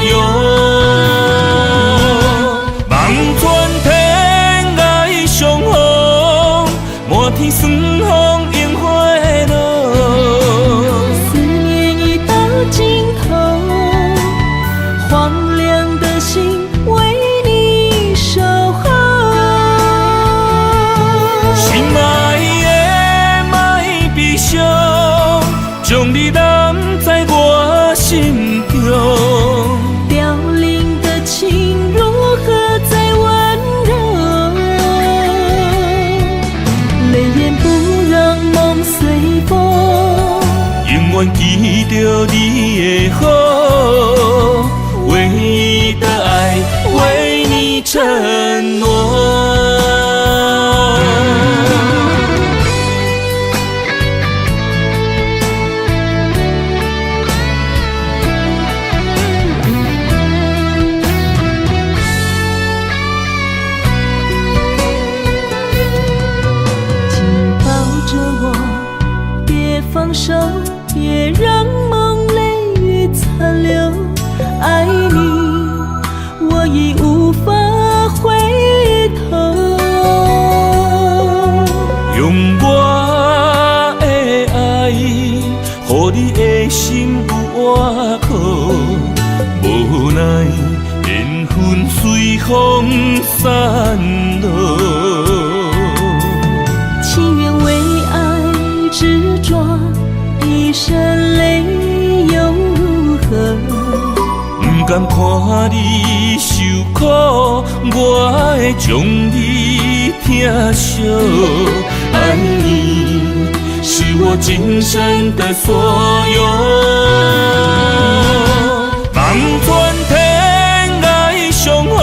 有，望穿天涯相逢，满天霜风映花落。思念已到尽头，荒凉的心为你守候。心爱的莫悲伤，将你揽在我心中。凋零的情如何再温柔？泪眼不让梦随风，永远记着你的好，唯一的爱为你承诺。紧抱着我，别放手，别让梦泪残留。爱你，我已无法回头。用我的爱，予你的心有外口，无奈缘分随风散落。情愿为爱执着，一身泪又如何？不甘看你受苦，我会将你疼惜。爱你是我今生的所有，望穿天涯相逢，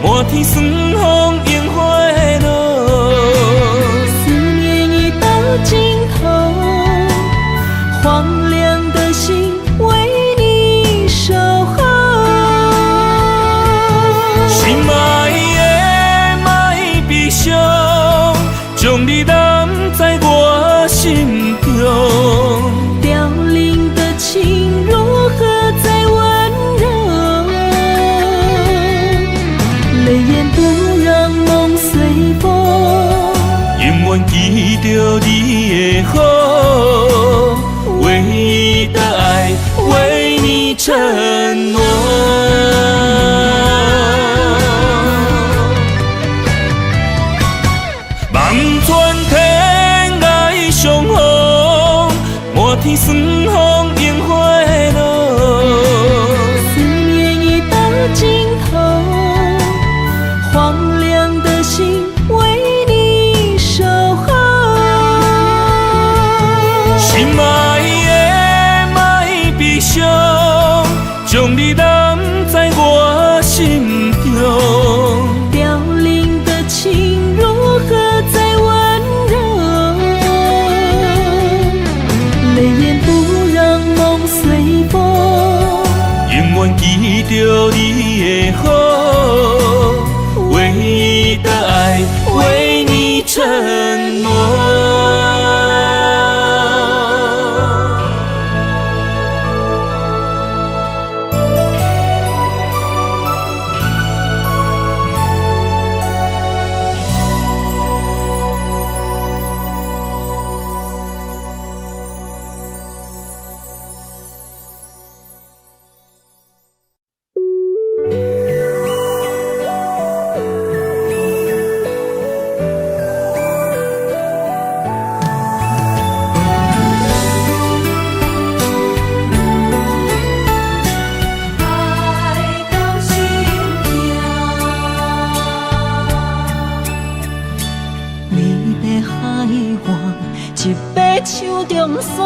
满天霜风映花落。思念已到尽头，荒凉的心为你守候。心爱的莫悲伤，将你揽在我心中。凋零的情如何再温柔？泪眼不让梦随风，永远记着你的好，唯一的爱为你承诺。望穿天涯相逢，满天霜风映花落。思念已到尽头，荒凉的心为你守候。心爱的莫悲伤，将你揽在我心中。凋零的情如何再温柔？泪眼不让梦随风，永远记着你的好，唯一的爱为你承诺。中线，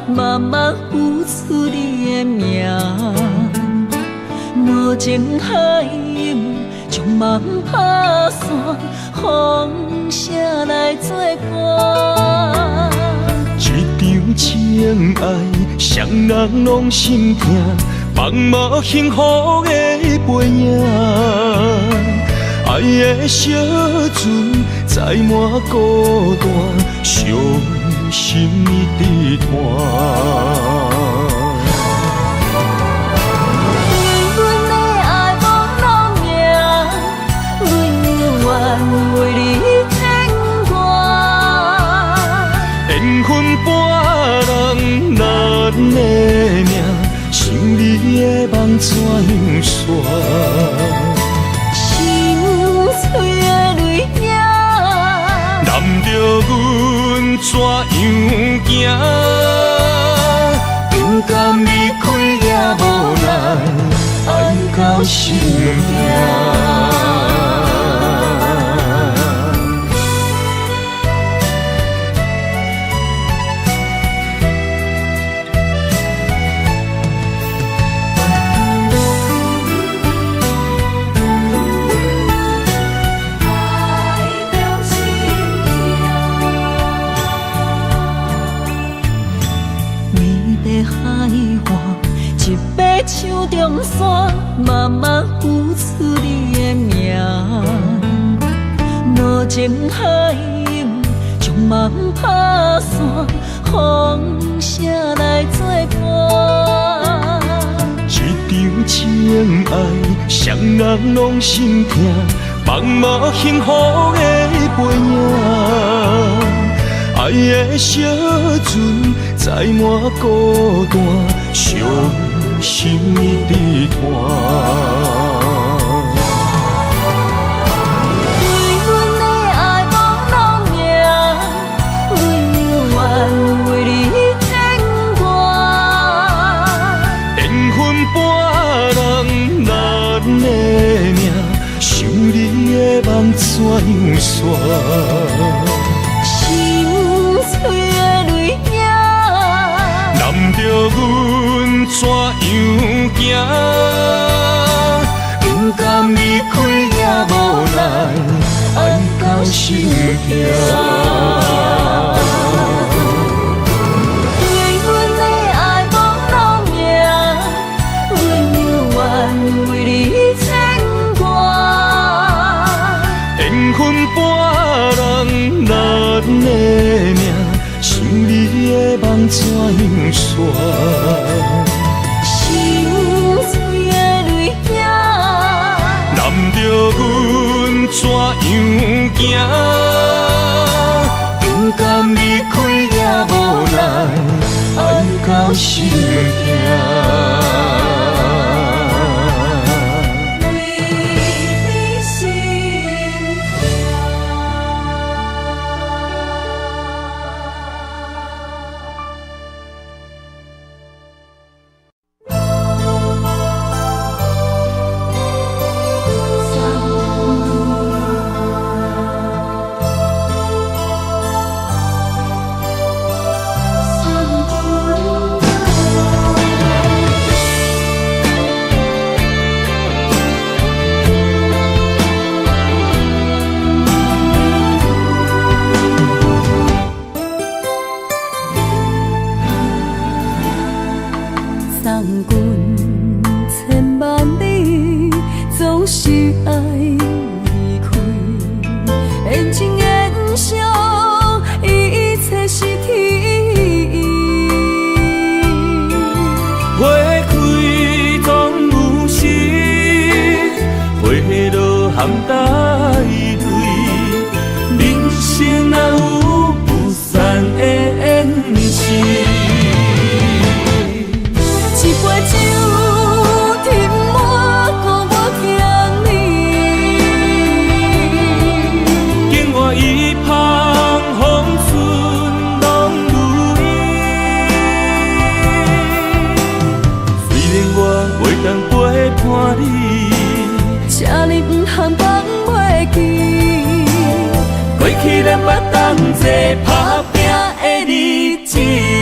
默默付出你的命。无情海涌，将梦打散，风声来作伴。一场情爱，双人拢心痛，放无幸福的背影。爱的小船载满孤单，伤心的伫拖。为你牵挂，缘分半人咱的命，想你的梦怎样煞？心碎的泪影，难着阮怎样行？不甘离开也无奈，爱到心痛。手中线，默默付出你的命。无情海涌，将梦打散，风声来作伴。一场情爱，双人拢心痛，放无幸福的背影。爱的小船载满孤单，伤心的拖。为阮的爱无路命，永远为你牵挂。缘分半人咱的命，想你的梦怎样煞？心碎的泪影，难着阮怎样行？不甘离开也无奈，爱到心痛。为阮的爱无路命，永远为你牵挂。缘分半人咱的命，想你的梦怎样煞？心碎的泪影，难着阮怎样行？不甘离开也无奈，爱到心痛。过去咱捌同齐打拼的日子。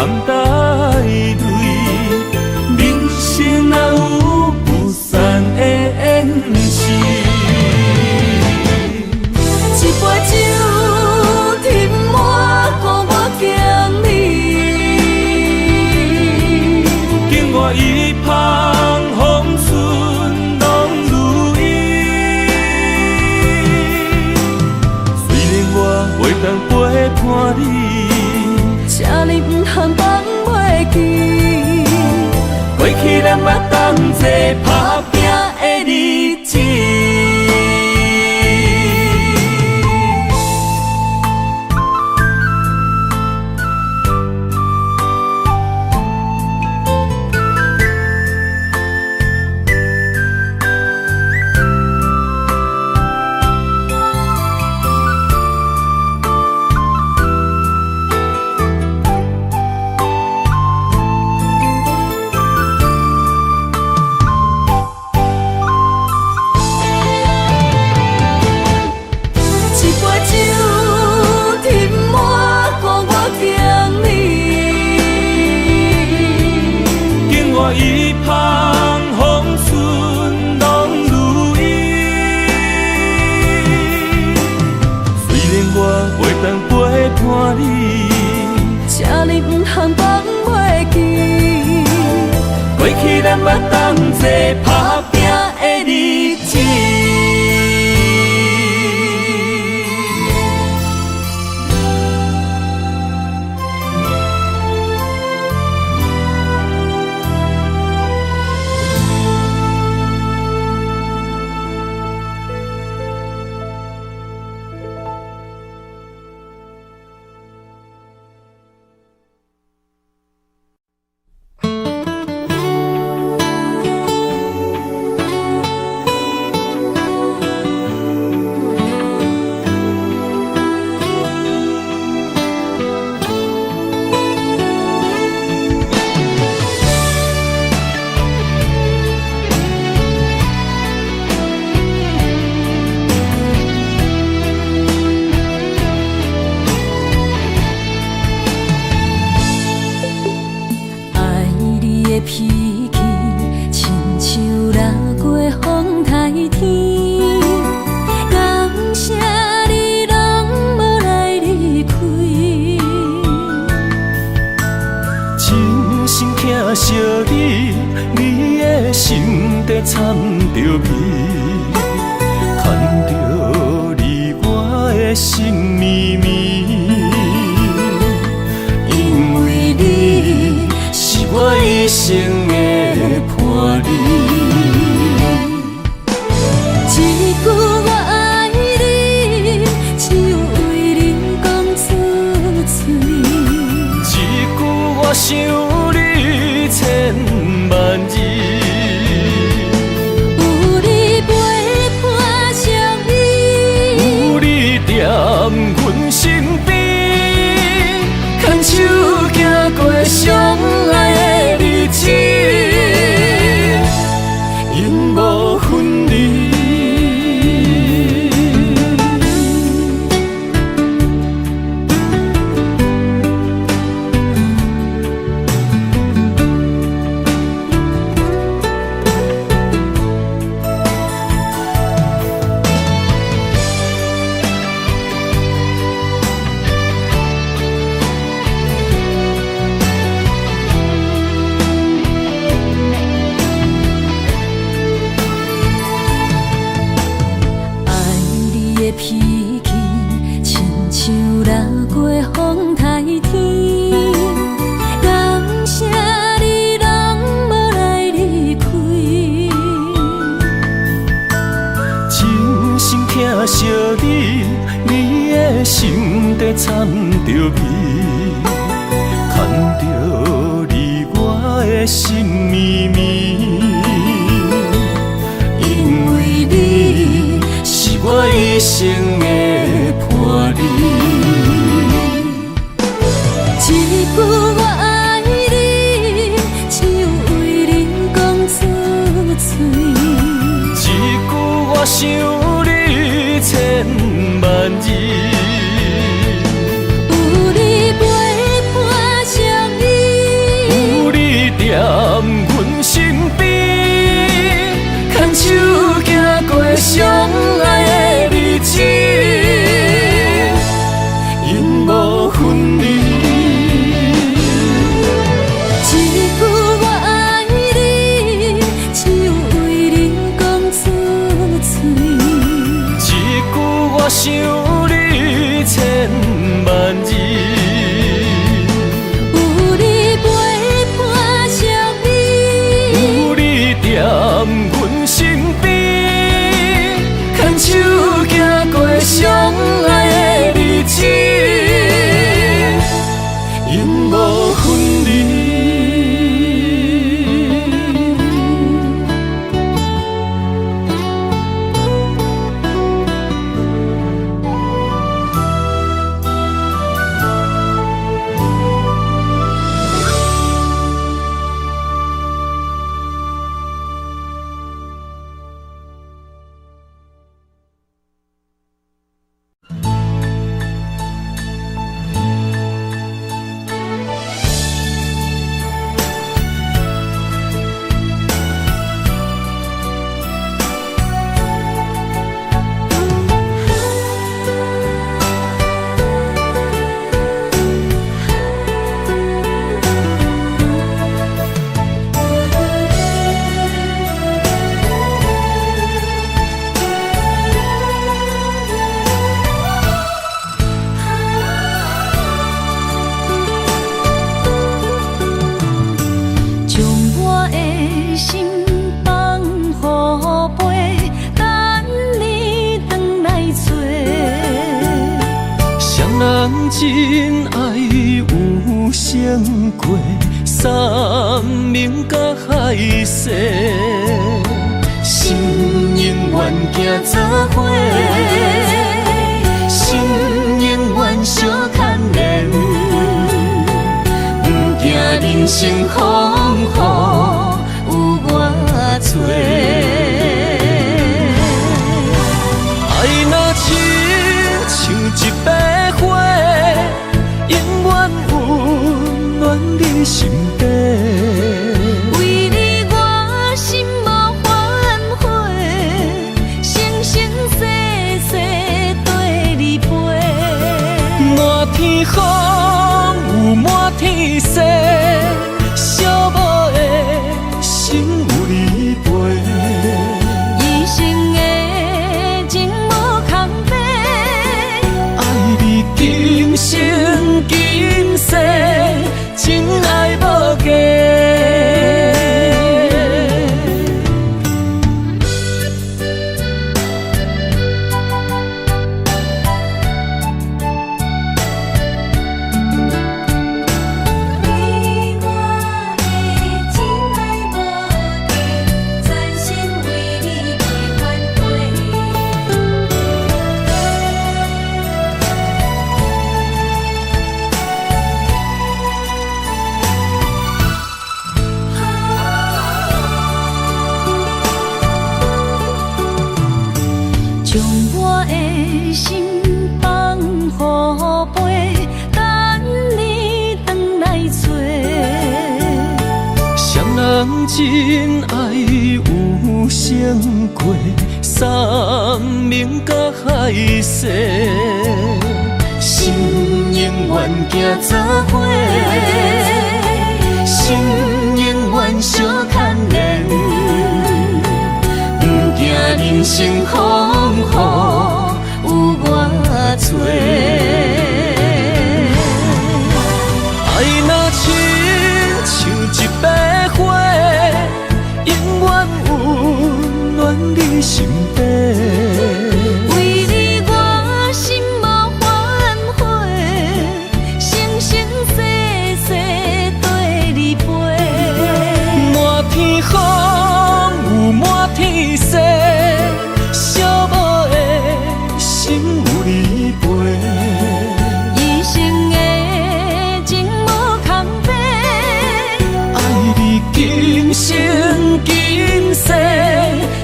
含带泪，人生哪有不散的缘是？一杯酒斟满，乎我敬你。境外一旁风顺拢如意，虽然我袂当陪伴你，这里不通放袂记，过去咱捌同齐打拼的日子。一旁风顺拢如意，虽然我袂当陪伴你，这里不通放袂记，过去咱捌同齐打拼的日子。脾气亲像落过风台天，感谢你拢无来离开，真心疼惜你，你的心底掺着味，牵着你我的心绵绵，因为你是我一生的伴侣。一句我爱你，只有为你讲出嘴。一句我想你千万字，有你陪伴相依，有你踮阮身边，牵手行过相爱的日子，永无分离。脾气亲像落过风台天，感谢你拢无来离开，真心疼惜你，你的心底掺着味，牵着你我的心绵绵，因为你是我一生的伴侣。一句我爱你，只有为你讲出嘴。一句我想你千万字，有你陪伴相依，心放予飞，等你回来找。谁人真爱有成过，山盟甲海誓，心永远行做伙，心永远相牵连，不惊人生风雨有我找。爱若亲像一朵花，永远温暖你身边。为你我心无反悔，生生世世跟你陪。满天风有满天雪，寂寞的心有你陪。一生的情无空白，爱你今生今世，真爱无价。你我的真爱无价，全心为你袂反将我的心放予飞，等你回来找。谁人真爱有成过，山盟甲海誓，心永远行做伙，心永远相牵连，不惊人生风雨有我找。爱若亲像一朵花，永远温暖你身边。为你我心无反悔，生生世世跟你陪。满天风有满天雪，寂寞的心有你陪。一生的情无空白，爱你今生今世，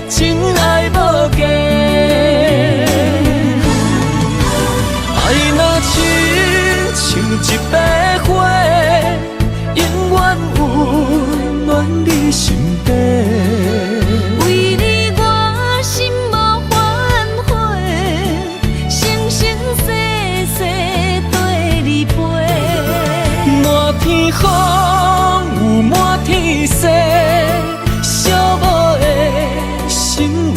真爱无价。爱若亲像一朵花，永远温暖你身边。为你我心无反悔，生生世世跟你陪。满天风有满天雪，寂寞的心